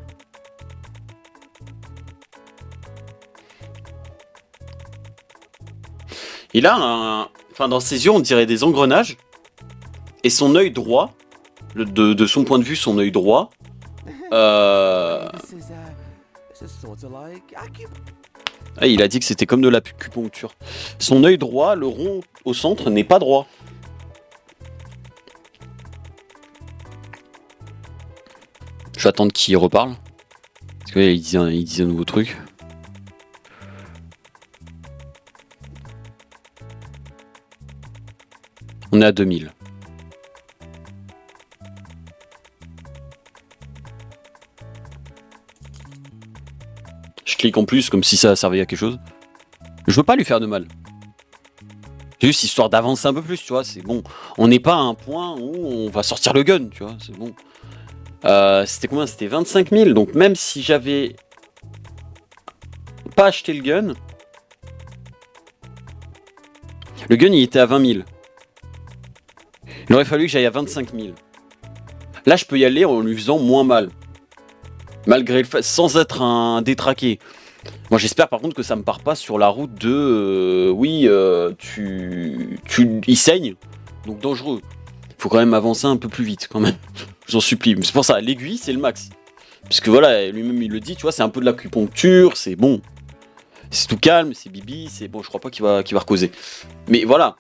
Il a un... Enfin, dans ses yeux, on dirait des engrenages. Et son œil droit, de son point de vue, son œil droit... This is sort of like Ah, il a dit que c'était comme de l'acupuncture. Son œil droit, le rond au centre, n'est pas droit. Je vais attendre qu'il reparle. Parce que là, il dit un nouveau truc. On est à 2000. Je clique en plus comme si ça servait à quelque chose. Je veux pas lui faire de mal. Juste histoire d'avancer un peu plus, tu vois. C'est bon. On n'est pas à un point où on va sortir le gun, tu vois. C'est bon. C'était combien? C'était 25 000. Donc même si j'avais pas acheté le gun, il était à 20 000. Il aurait fallu que j'aille à 25 000. Là, je peux y aller en lui faisant moins mal. Malgré le fait, sans être un détraqué. Moi, j'espère par contre que ça me part pas sur la route de... il saigne, donc dangereux. Faut quand même avancer un peu plus vite, quand même. J'en supplie. C'est pour ça, l'aiguille, c'est le max. Puisque voilà, lui-même, il le dit, tu vois, c'est un peu de l'acupuncture, c'est bon. C'est tout calme, c'est bibi, c'est bon, je crois pas qu'il va recauser. Mais voilà.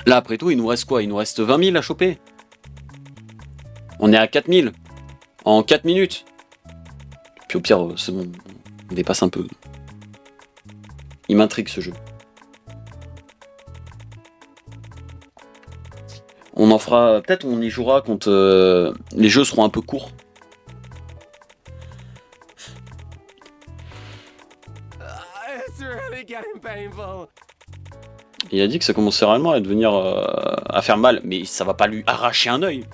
Là, après tout, il nous reste quoi? Il nous reste 20 000 à choper. On est à 4 000. En 4 minutes. Puis au pire, c'est bon, on dépasse un peu. Il m'intrigue ce jeu. On en fera, peut-être on y jouera quand les jeux seront un peu courts. It's really getting painful. Il a dit que ça commençait réellement à devenir à faire mal, mais ça va pas lui arracher un œil.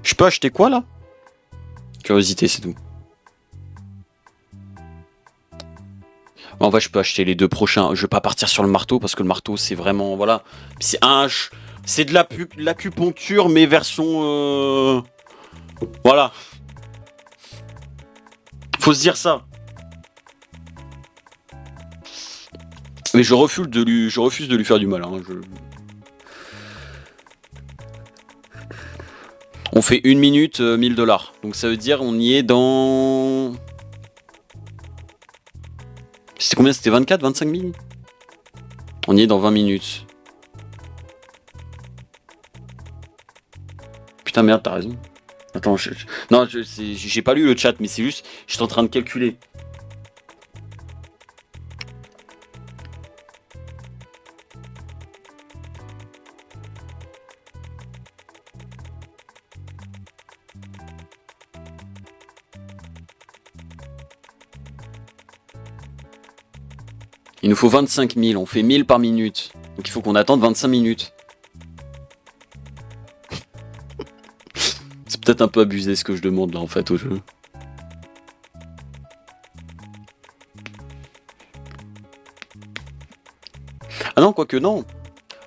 Je peux acheter quoi là? Curiosité, c'est tout. En vrai, je peux acheter les 2 prochains. Je vais pas partir sur le marteau parce que le marteau, c'est vraiment voilà. C'est de l'acupuncture, mais version voilà. Faut se dire ça. Mais je refuse de lui faire du mal. Hein. On fait 1 minute, 1000 $. Donc ça veut dire on y est dans... C'était combien? C'était 24, 25 000? On y est dans 20 minutes. Putain merde, t'as raison. Attends, non, j'ai pas lu le chat, mais c'est juste, je suis en train de calculer. Il nous faut 25 000, on fait 1000 par minute. Donc il faut qu'on attende 25 minutes. C'est peut-être un peu abusé ce que je demande là en fait au jeu. Ah non, quoique non.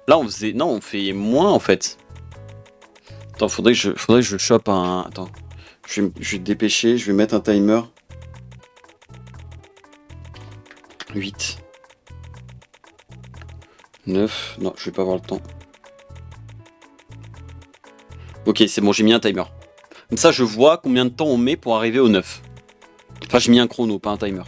Là on faisait... Non, on fait moins en fait. Attends, faudrait que je chope un... Attends. Je vais te dépêcher, je vais mettre un timer. 8. 9. Non, je vais pas avoir le temps. Ok, c'est bon, j'ai mis un timer. Comme ça, je vois combien de temps on met pour arriver au 9. Enfin, j'ai mis un chrono, pas un timer.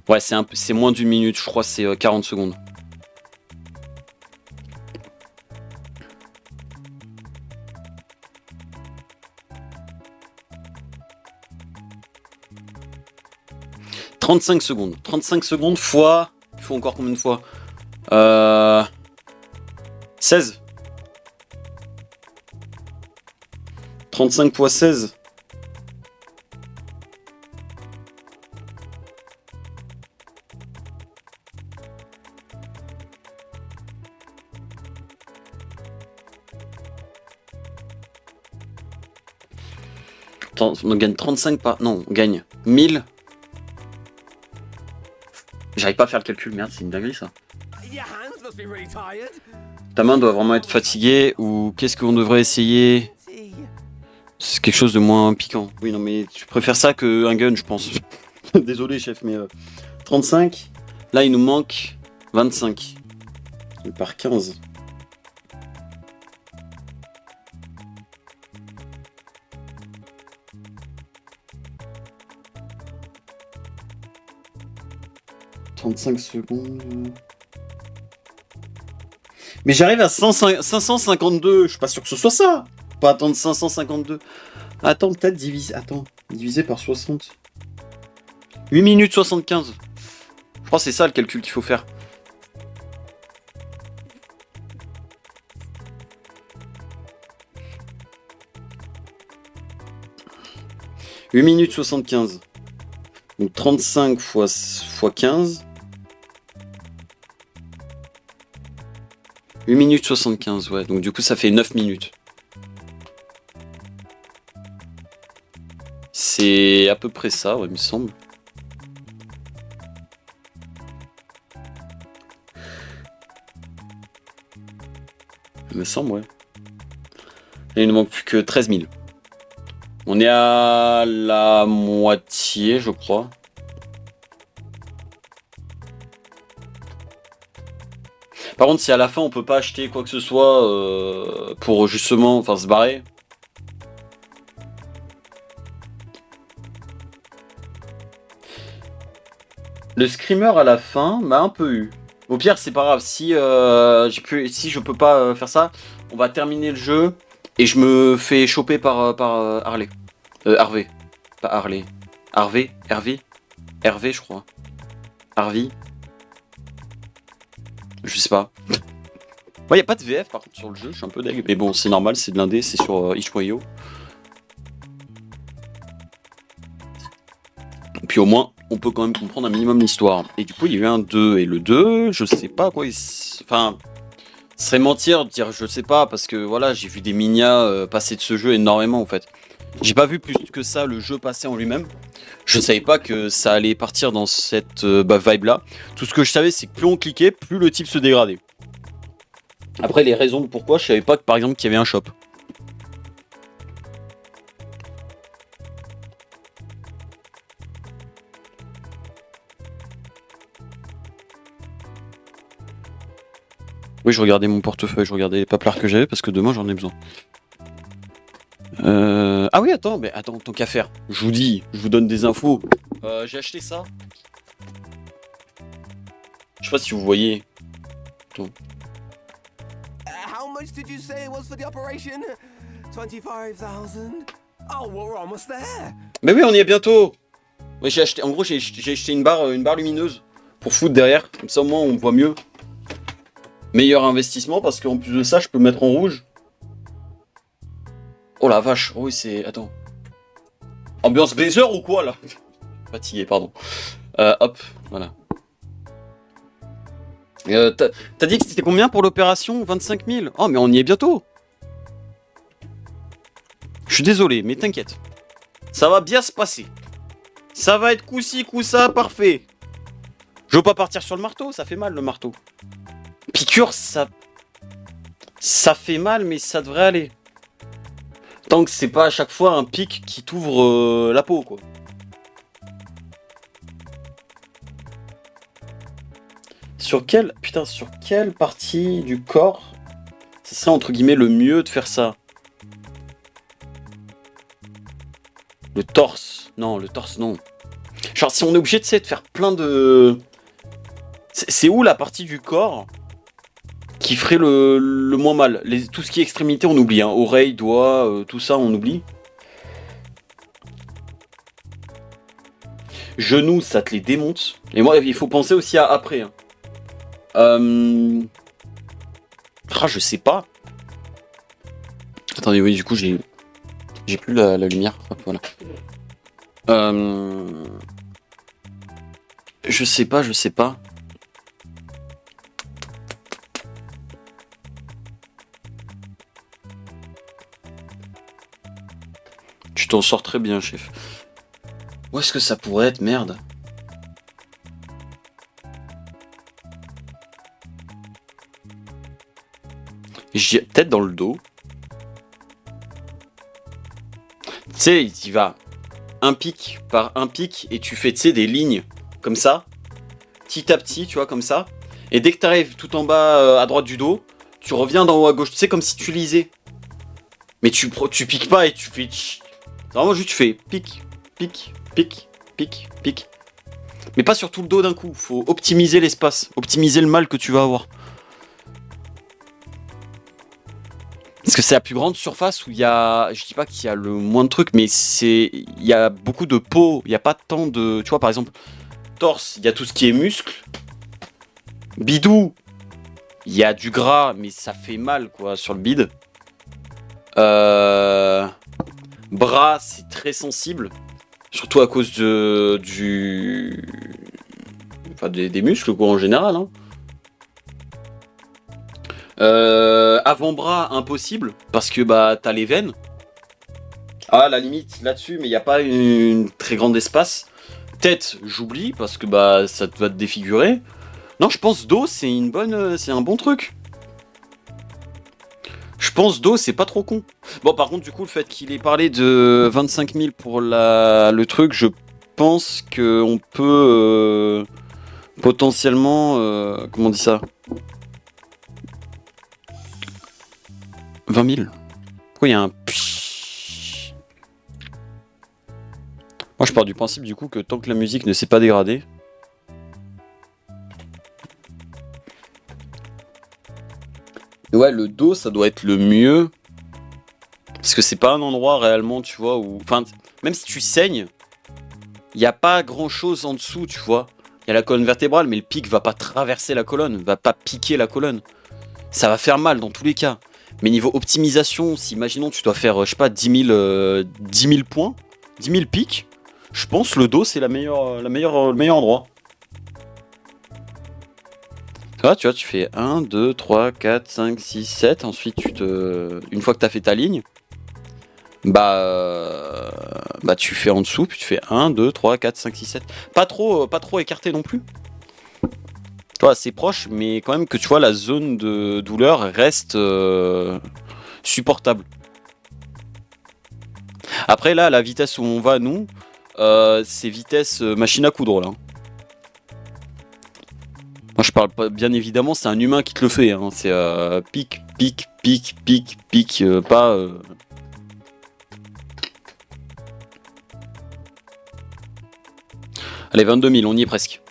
Ouais, c'est moins d'une minute, je crois, c'est 40 secondes. « 35 secondes. 35 secondes fois... Il faut encore combien de fois 16. 35 fois 16. Attends, on gagne 35 par... Non, on gagne 1000... J'arrive pas à faire le calcul, merde, c'est une dinguerie ça. Ta main doit vraiment être fatiguée, ou qu'est-ce qu'on devrait essayer? C'est quelque chose de moins piquant. Oui, non, mais tu préfères ça qu'un gun, je pense. Désolé, chef, mais... 35. Là, il nous manque 25. Et par 15. « 35 secondes... » Mais j'arrive à 552, je suis pas sûr que ce soit ça. Pas attendre 552. Attends, peut-être divisé. Attends, divisé par 60. 8 minutes 75. Je crois que c'est ça le calcul qu'il faut faire. « 8 minutes 75. Donc 35 fois 15. 8 minutes 75, ouais. Donc du coup, ça fait 9 minutes. C'est à peu près ça, ouais, il me semble. Il me semble, ouais. Et il ne manque plus que 13 000. On est à la moitié, je crois. Par contre, si à la fin on peut pas acheter quoi que ce soit pour justement, enfin, se barrer. Le screamer à la fin m'a un peu eu. Au pire, c'est pas grave. Si si je peux pas faire ça, on va terminer le jeu et je me fais choper par Harley. Harvey. Pas Harley. Harvey. Hervé, je crois. Harvey. Je sais pas. Ouais, y a pas de VF par contre sur le jeu, je suis un peu deg. Mais bon, c'est normal, c'est de l'indé, c'est sur itch.io. Puis au moins, on peut quand même comprendre un minimum l'histoire. Et du coup, il y a eu un 2. Et le 2, je sais pas quoi. Enfin, ce serait mentir de dire je sais pas, parce que voilà, j'ai vu des minia passer de ce jeu énormément en fait. J'ai pas vu plus que ça le jeu passer en lui-même. Je savais pas que ça allait partir dans cette vibe là. Tout ce que je savais, c'est que plus on cliquait, plus le type se dégradait. Après, les raisons de pourquoi, je savais pas que par exemple qu'il y avait un shop. Oui, je regardais mon portefeuille, je regardais les paplards que j'avais parce que demain j'en ai besoin. Ah oui, attends, tant qu'à faire. Je vous dis, je vous donne des infos. J'ai acheté ça. Je sais pas si vous voyez. Attends. How much did you say it was for the operation? 25,000? Oh, well, we're almost there. Mais oui, on y est bientôt. Ouais, j'ai acheté une barre lumineuse pour foutre derrière. Comme ça, au moins, on voit mieux. Meilleur investissement parce qu'en plus de ça, je peux mettre en rouge. Oh la vache. Oh oui, c'est... Attends. Ambiance blazer ou quoi, là? Fatigué, pardon. Hop, voilà. T'as dit que c'était combien pour l'opération? 25 000. Oh, mais on y est bientôt. Je suis désolé, mais t'inquiète. Ça va bien se passer. Ça va être coup-ci, coup-ça, parfait. Je veux pas partir sur le marteau, ça fait mal le marteau. Piqûre, ça fait mal, mais ça devrait aller. Tant que c'est pas à chaque fois un pic qui t'ouvre la peau, quoi. Sur quelle partie du corps ce serait entre guillemets le mieux de faire ça? Le torse. Non, le torse, non. Genre, si on est obligé de faire plein de... C'est où la partie du corps qui ferait le moins mal? Tout ce qui est extrémité, on oublie. Hein. Oreilles, doigts, tout ça, on oublie. Genoux, ça te les démonte. Et moi, il faut penser aussi à après. Hein. Je sais pas. Attendez, oui, du coup, j'ai plus la lumière. Hop, voilà. Je sais pas. Tu t'en sors très bien, chef. Où est-ce que ça pourrait être, merde? Peut-être dans le dos. Tu sais, il va un pic par un pic et tu fais, tu sais, des lignes comme ça, petit à petit, tu vois, comme ça. Et dès que tu arrives tout en bas à droite du dos, tu reviens d'en haut à gauche. Tu sais, comme si tu lisais. Mais tu piques pas et tu fais... C'est vraiment juste, tu fais pic, pic, pic, pic, pic. Mais pas sur tout le dos d'un coup. Faut optimiser l'espace, optimiser le mal que tu vas avoir. Parce que c'est la plus grande surface où il y a... Je dis pas qu'il y a le moins de trucs, mais il y a beaucoup de peau. Il n'y a pas tant de... Tu vois, par exemple, torse, il y a tout ce qui est muscle. Bidou, il y a du gras, mais ça fait mal, quoi, sur le bide. Bras, c'est très sensible. Surtout à cause des muscles, quoi, en général, hein. Avant-bras, impossible, parce que bah t'as les veines. À la limite là-dessus, mais il n'y a pas une très grande espace. Tête, j'oublie, parce que bah ça va te défigurer. Non, je pense dos, c'est un bon truc. Je pense dos, c'est pas trop con. Bon, par contre, du coup, le fait qu'il ait parlé de 25 000 pour le truc, je pense qu'on peut potentiellement... comment on dit ça? 20 000. Pourquoi il y a un... Moi, je pars du principe, du coup, que tant que la musique ne s'est pas dégradée... Ouais, le dos, ça doit être le mieux. Parce que c'est pas un endroit réellement, tu vois, où... Enfin, même si tu saignes, il n'y a pas grand-chose en dessous, tu vois. Il y a la colonne vertébrale, mais le pic va pas traverser la colonne, va pas piquer la colonne. Ça va faire mal dans tous les cas. Mais niveau optimisation, si imaginons tu dois faire, je sais pas, 10 000 points, 10 000 pics, je pense le dos c'est le meilleur endroit. Tu vois, tu fais 1, 2, 3, 4, 5, 6, 7, ensuite une fois que tu as fait ta ligne, bah tu fais en dessous, puis tu fais 1, 2, 3, 4, 5, 6, 7. Pas trop écarté non plus. Tu vois, c'est proche, mais quand même que tu vois la zone de douleur reste supportable. Après là, la vitesse où on va nous, c'est vitesse machine à coudre là. Moi je parle pas, bien évidemment, c'est un humain qui te le fait. Hein. C'est pic, pic, pic, pic, pic, pas. Allez, 22 000, on y est presque.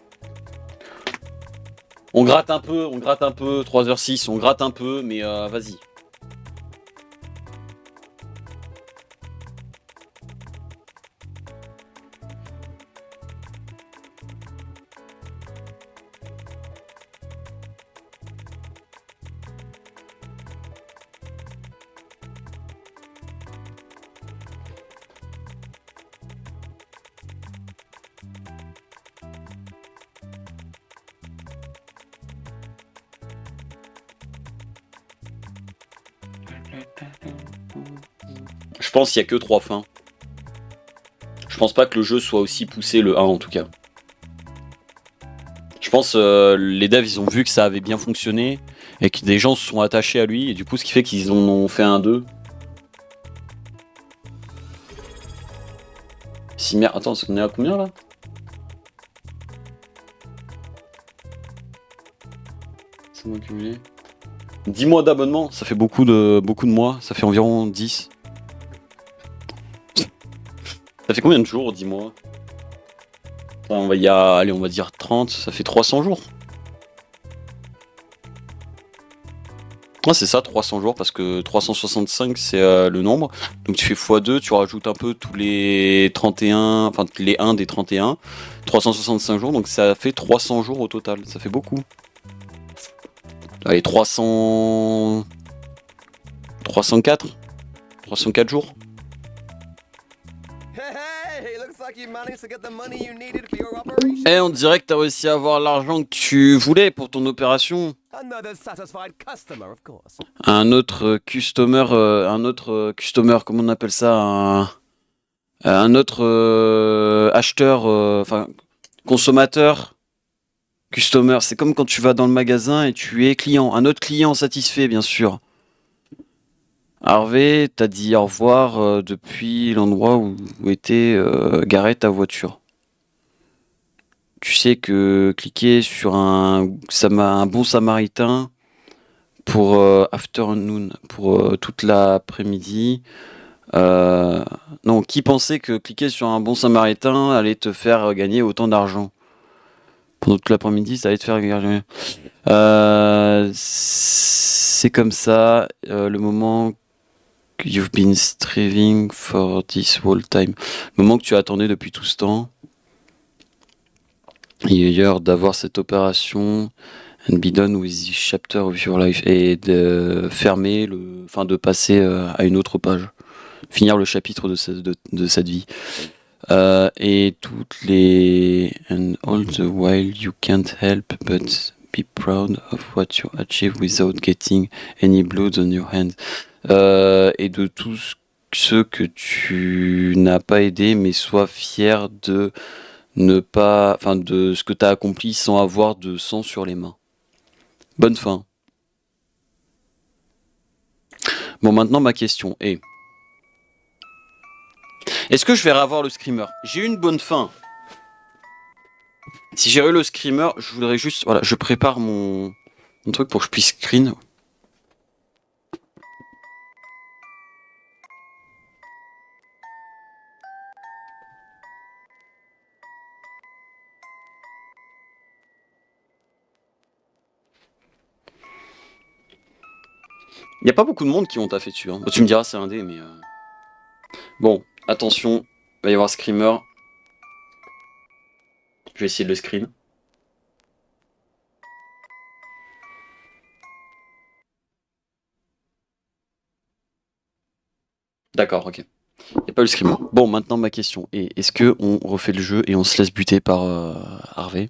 On gratte un peu, 3h06, on gratte un peu, mais vas-y. Je pense qu'il n'y a que 3 fins. Je pense pas que le jeu soit aussi poussé, le 1 en tout cas. Je pense les devs ils ont vu que ça avait bien fonctionné et que des gens se sont attachés à lui et du coup ce qui fait qu'ils en ont fait un 2. Si merde, attends, on est à combien là? C'est moi cumulé. 10 mois d'abonnement, ça fait beaucoup de mois, ça fait environ 10. Ça fait combien de jours, 10 mois? Enfin, allez, on va dire 30, ça fait 300 jours. Ah, c'est ça, 300 jours, parce que 365 c'est le nombre. Donc tu fais x2, tu rajoutes un peu tous les 31, enfin les 1 des 31. 365 jours, donc ça fait 300 jours au total, ça fait beaucoup. Allez, 304 jours. Et on dirait que t'as réussi à avoir l'argent que tu voulais pour ton opération. Un autre customer, comment on appelle ça, un autre acheteur, enfin consommateur. Customer, c'est comme quand tu vas dans le magasin et tu es client. Un autre client satisfait, bien sûr. Harvey t'a dit au revoir depuis l'endroit où était garée ta voiture. Tu sais que cliquer sur un bon samaritain pour afternoon, pour toute l'après-midi. Non, qui pensait que cliquer sur un bon samaritain allait te faire gagner autant d'argent? Pendant toute l'après-midi, ça allait te faire gagner. C'est comme ça, le moment que you've been striving for this whole time. Le moment que tu attendais depuis tout ce temps. Hier, d'avoir cette opération and be done with this chapter of your life. Et de fermer, de passer à une autre page. Finir le chapitre de cette vie. Et toutes les... And all the while you can't help but be proud of what you achieve without getting any blood on your hands. Et de tous ceux que tu n'as pas aidé, mais sois fier de de ce que tu as accompli sans avoir de sang sur les mains. Bonne fin. Bon, maintenant ma question est... Est-ce que je vais revoir le screamer? J'ai eu une bonne fin. Si j'ai eu le screamer, je voudrais juste... Voilà, je prépare mon truc pour que je puisse screen. Il n'y a pas beaucoup de monde qui ont taffé dessus. Hein. Tu me diras, c'est un dé, mais... Bon, attention, il va y avoir screamer. Je vais essayer de le screen. D'accord, ok. Il n'y a pas eu le screamer. Bon, maintenant ma question est, est-ce qu'on refait le jeu et on se laisse buter par Harvey?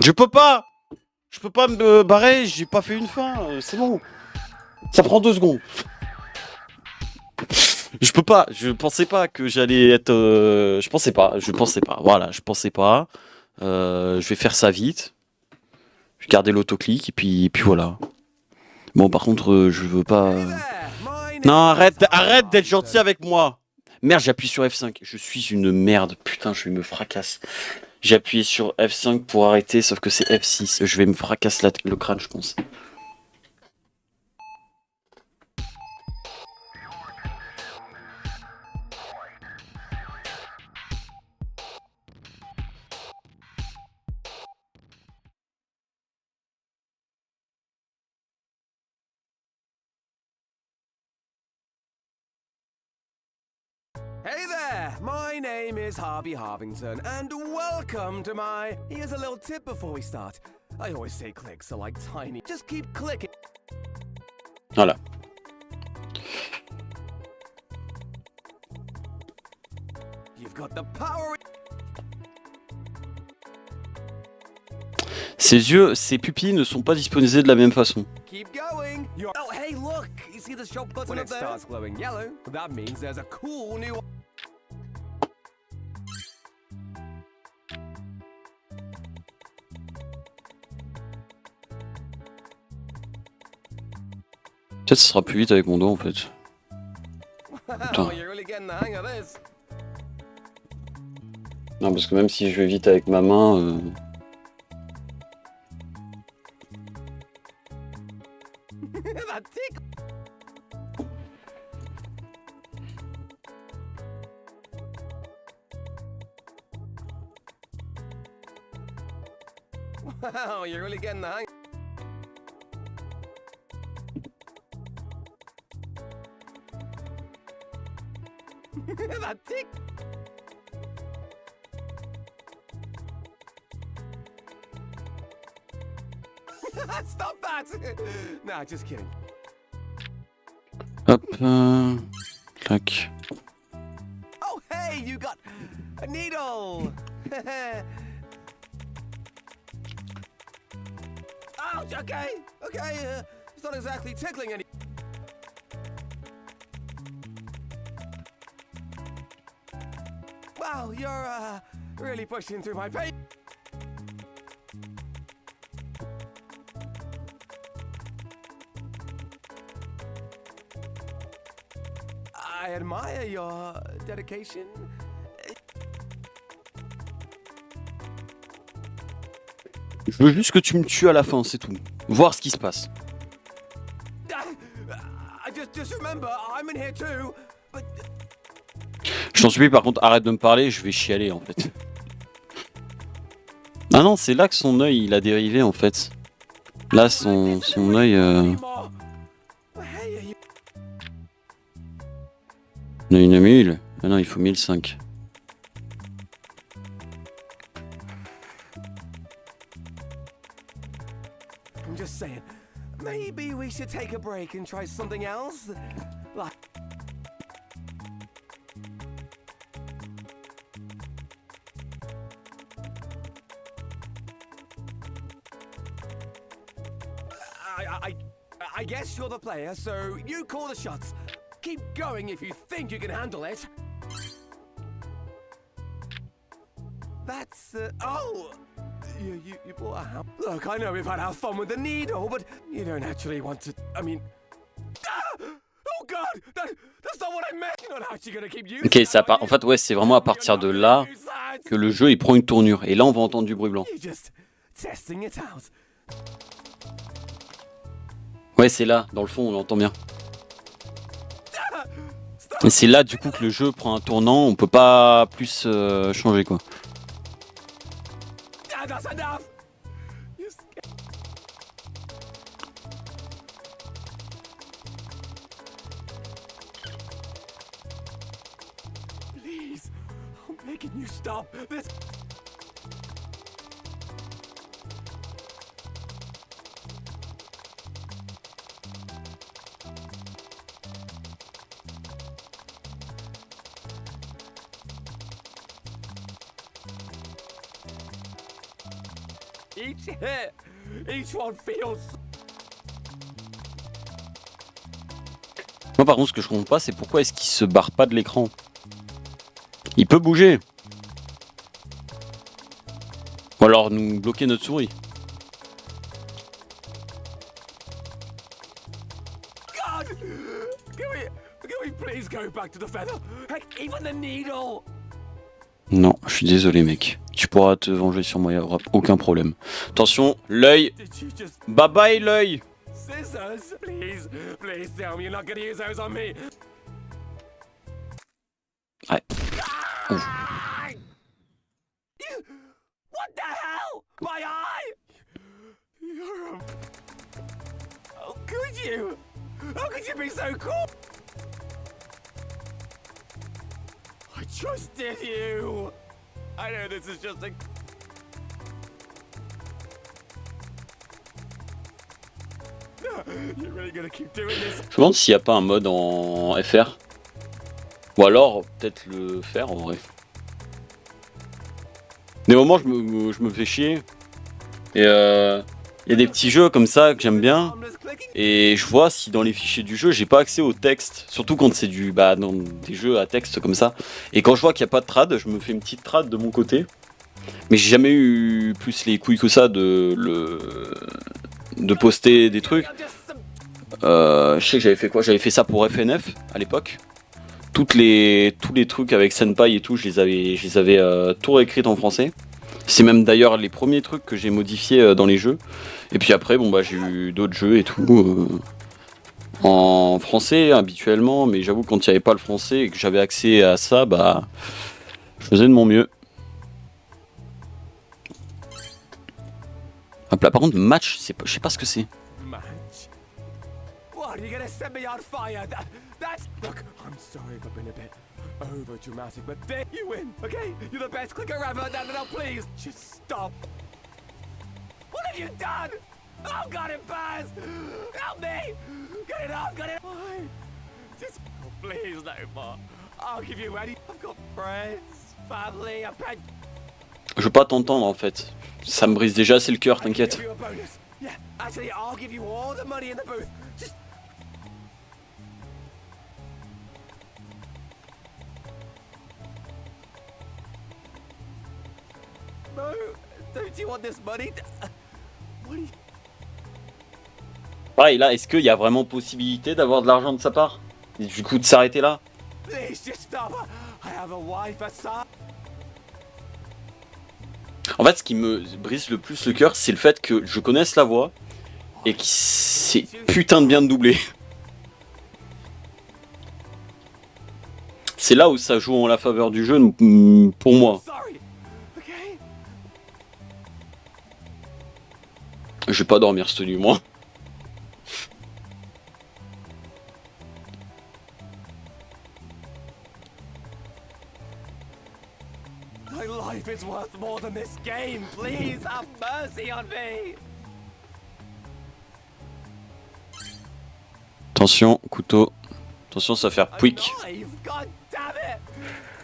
Je peux pas me barrer, j'ai pas fait une fin, c'est bon. Ça prend 2 secondes. Je peux pas, je pensais pas que j'allais être... je pensais pas, voilà, je pensais pas. Je vais faire ça vite. Je vais garder l'autoclic et puis voilà. Bon, par contre, je veux pas... Non, arrête d'être gentil avec moi. Merde, j'appuie sur F5. Je suis une merde. Putain, je me fracasse. J'ai appuyé sur F5 pour arrêter, sauf que c'est F6. Je vais me fracasser le crâne, je pense. Hey there! My name is Harvey Harvington, and welcome to my... Here's a little tip before we start. I always say clicks are like tiny... Just keep clicking. Voilà. You've got the power... Ses yeux, ses pupilles ne sont pas disposées de la même façon. Keep going. Oh, hey, look! You see the shop button when up there? When it starts glowing yellow, that means there's a cool new... Peut-être ce sera plus vite avec mon doigt en fait. Wow, you're really getting the hang of this. Non, parce que même si je vais vite avec ma main... That tick. Wow, you're really getting the hang. That tick. Stop that! Nah, just kidding. Hop, clac. Oh, hey, you got a needle! Ouch, okay, it's not exactly tickling any... Wow, you're, really pushing through my pain. I admire your dedication. Je veux juste que tu me tues à la fin, c'est tout. Voir ce qui se passe. Just remember, I'm in here too, but... Je t'en supplie, par contre, arrête de me parler, je vais chialer en fait. Ah non, c'est là que son œil il a dérivé en fait. Là, son œil. Non, il en a 1000. Ah non, il faut 1005. I'm just saying, maybe we should take a break and try something else. Like... I guess you're the player, so you call the shots. Keep going if you think you can handle it. That's, oh! You bought a house. Look, I know we've had our fun with the needle, but you don't actually want to, I mean... Ah! Oh God! That's not what I meant! You're not actually gonna keep using Ok, ça part. En fait, ouais, c'est vraiment à partir de là que le jeu il prend une tournure. Et là, on va entendre du bruit blanc. You're just testing it out. Ouais, c'est là, dans le fond, on l'entend bien. Et c'est là, du coup, que le jeu prend un tournant. On peut pas plus changer, quoi. That's enough. Please, I'm begging you, stop this. Each hit, each one feels. Moi, par contre, ce que je comprends pas, c'est pourquoi est-ce qu'il se barre pas de l'écran. Il peut bouger. Ou alors nous bloquer notre souris. God, can we? go back to the feather. Heck, even the needle. Non, je suis désolé mec. Tu pourras te venger sur moi, y aura aucun problème. Attention, l'œil. Did you just Bye bye l'œil. scissors? Please, please tell me you're not gonna use those on me. Ouais. Ah! What the hell? My eye? You're a... How could you? How could you be so cool? I trusted you. I know this is just a... You're really gonna keep doing this? Je me demande s'il n'y a pas un mode en FR. Ou alors peut-être le faire en vrai. Des moments je me fais chier. Et il y a des petits jeux comme ça que j'aime bien. Et je vois si dans les fichiers du jeu j'ai pas accès au texte. Surtout quand c'est dans des jeux à texte comme ça. Et quand je vois qu'il n'y a pas de trad, je me fais une petite trad de mon côté. Mais j'ai jamais eu plus les couilles que ça de poster des trucs. Je sais que j'avais fait quoi? J'avais fait ça pour FNF à l'époque. Tous les trucs avec Senpai et tout, je les avais tout réécrits en français. C'est même d'ailleurs les premiers trucs que j'ai modifiés dans les jeux. Et puis après, bon bah j'ai eu d'autres jeux et tout en français habituellement, mais j'avoue quand il n'y avait pas le français et que j'avais accès à ça, bah je faisais de mon mieux. Hop là, par contre match, je sais pas ce que c'est. Match? What, are you gonna set me on fire? That's... Look, I'm sorry if I've been a bit over dramatic, but there you win, okay? You're the best clicker ever. Now, please, just stop. What have you done? Oh God, it burns! Help me! Get it off, get it. Why? Just, oh, please, no more. I'll give you any. I've got friends, family, a pet. Je veux pas t'entendre en fait. Ça me brise déjà assez le cœur, t'inquiète. I'll give you a bonus. Yeah, actually, I'll give you all the money in the booth. Just. No, don't you want this money? What do you... Pareil là, est-ce qu'il y a vraiment possibilité d'avoir de l'argent de sa part? Et du coup de s'arrêter là? Please just stop. I have a wife, a son. En fait, ce qui me brise le plus le cœur, c'est le fait que je connaisse la voix et que c'est putain de bien de doubler. C'est là où ça joue en la faveur du jeu pour moi. Sorry. Okay. Je vais pas dormir cette nuit, moi. My life is worth more than this game. Please have mercy on me. Attention, couteau. Attention, ça va faire pouic. Alive. God damn it.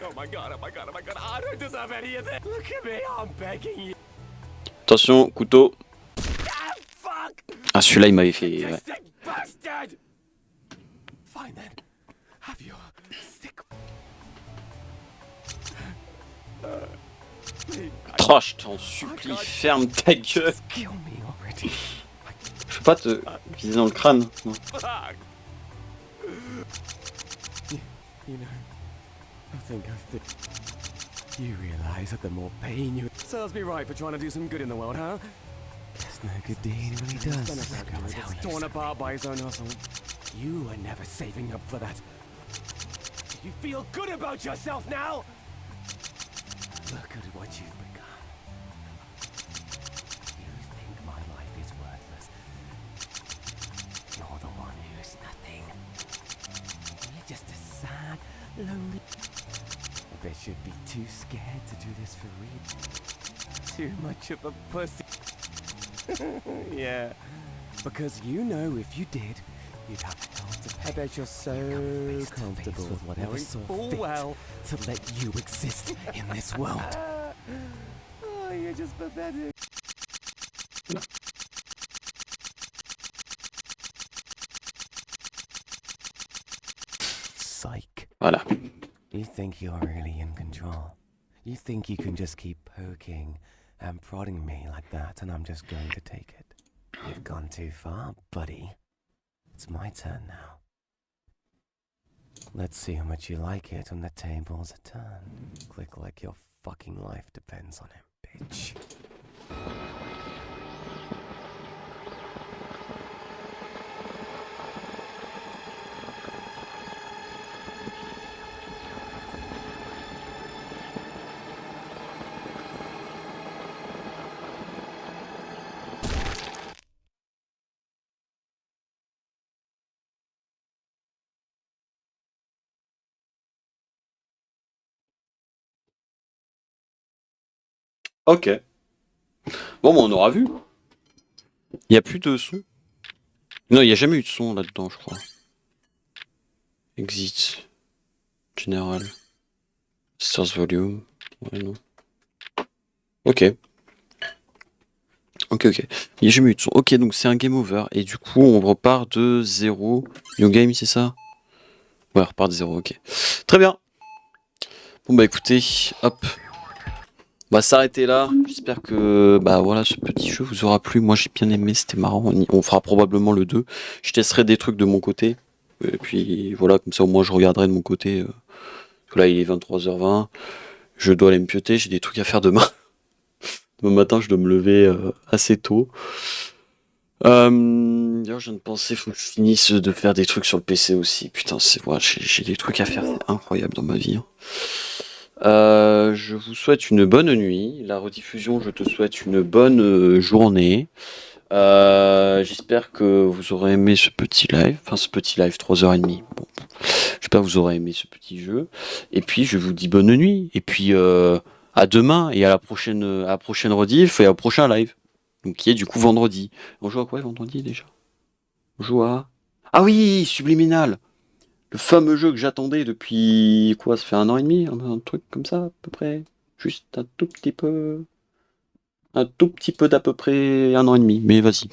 Oh my god, oh my god, oh my god. I don't deserve any of this. Look at me, I'm begging you. Attention, couteau. Ah, fuck. Ah, celui-là, il m'avait fait... Ouais. Sadistic bastard. Fine then. Have your sick... Trash, t'en supplie, ferme ta gueule. Just kill me already. Je peux pas te viser dans le crâne. Non. Fuck. You know, I think you realize that the more pain you serves me right for trying to do some good in the world, huh? It's no good deed, he really does. I can tell you. Torn apart by his own hustle. You are never saving up for that. Do you feel good about yourself now? Look at what you've become. You think my life is worthless. You're the one who's nothing. You're just a sad, lonely... I bet you'd be too scared to do this for real. Too much of a pussy. Yeah. Because you know if you did, you'd have hell to pay. I bet you're so comfortable with whatever knowing saw full fit well to let you exist in this world. Oh, you're just pathetic. Psych. Voilà. You think you're really in control. You think you can just keep poking and prodding me like that and I'm just going to take it. You've gone too far, buddy. It's my turn now. Let's see how much you like it when the tables are turned. Click like your fucking life depends on it, bitch. Ok. Bon, bah, on aura vu. Il n'y a plus de son. Non, il n'y a jamais eu de son là-dedans, je crois. Exit. Général. Source volume. Ouais, non. Ok. Ok. Il n'y a jamais eu de son. Ok, donc c'est un game over. Et du coup, on repart de 0. New game, c'est ça? Ouais, on repart de 0, ok. Très bien. Bon, bah écoutez, hop. On va s'arrêter là. J'espère que bah voilà, ce petit jeu vous aura plu. Moi, j'ai bien aimé, c'était marrant. On fera probablement le 2. Je testerai des trucs de mon côté. Et puis voilà, comme ça au moins je regarderai de mon côté. Parce que là, il est 23h20. Je dois aller me pioter, j'ai des trucs à faire demain. Demain matin, je dois me lever assez tôt. D'ailleurs, je viens de penser, faut que je finisse de faire des trucs sur le PC aussi. Putain, c'est voilà, j'ai des trucs à faire, c'est incroyable dans ma vie. Hein. Je vous souhaite une bonne nuit. La rediffusion, je te souhaite une bonne journée. J'espère que vous aurez aimé ce petit live. Enfin, ce petit live, 3h30. Bon. J'espère que vous aurez aimé ce petit jeu. Et puis, je vous dis bonne nuit. Et puis, à demain et à la prochaine rediff et au prochain live. Donc, qui est du coup vendredi. On joue à quoi vendredi déjà? On joue à... Ah oui, Subliminal! Le fameux jeu que j'attendais depuis quoi? Ça fait 1 an et demi, un truc comme ça à peu près. Juste un tout petit peu d'à peu près 1 an et demi. Mais vas-y.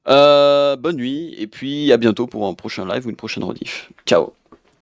Bonne nuit et puis à bientôt pour un prochain live ou une prochaine rediff. Ciao.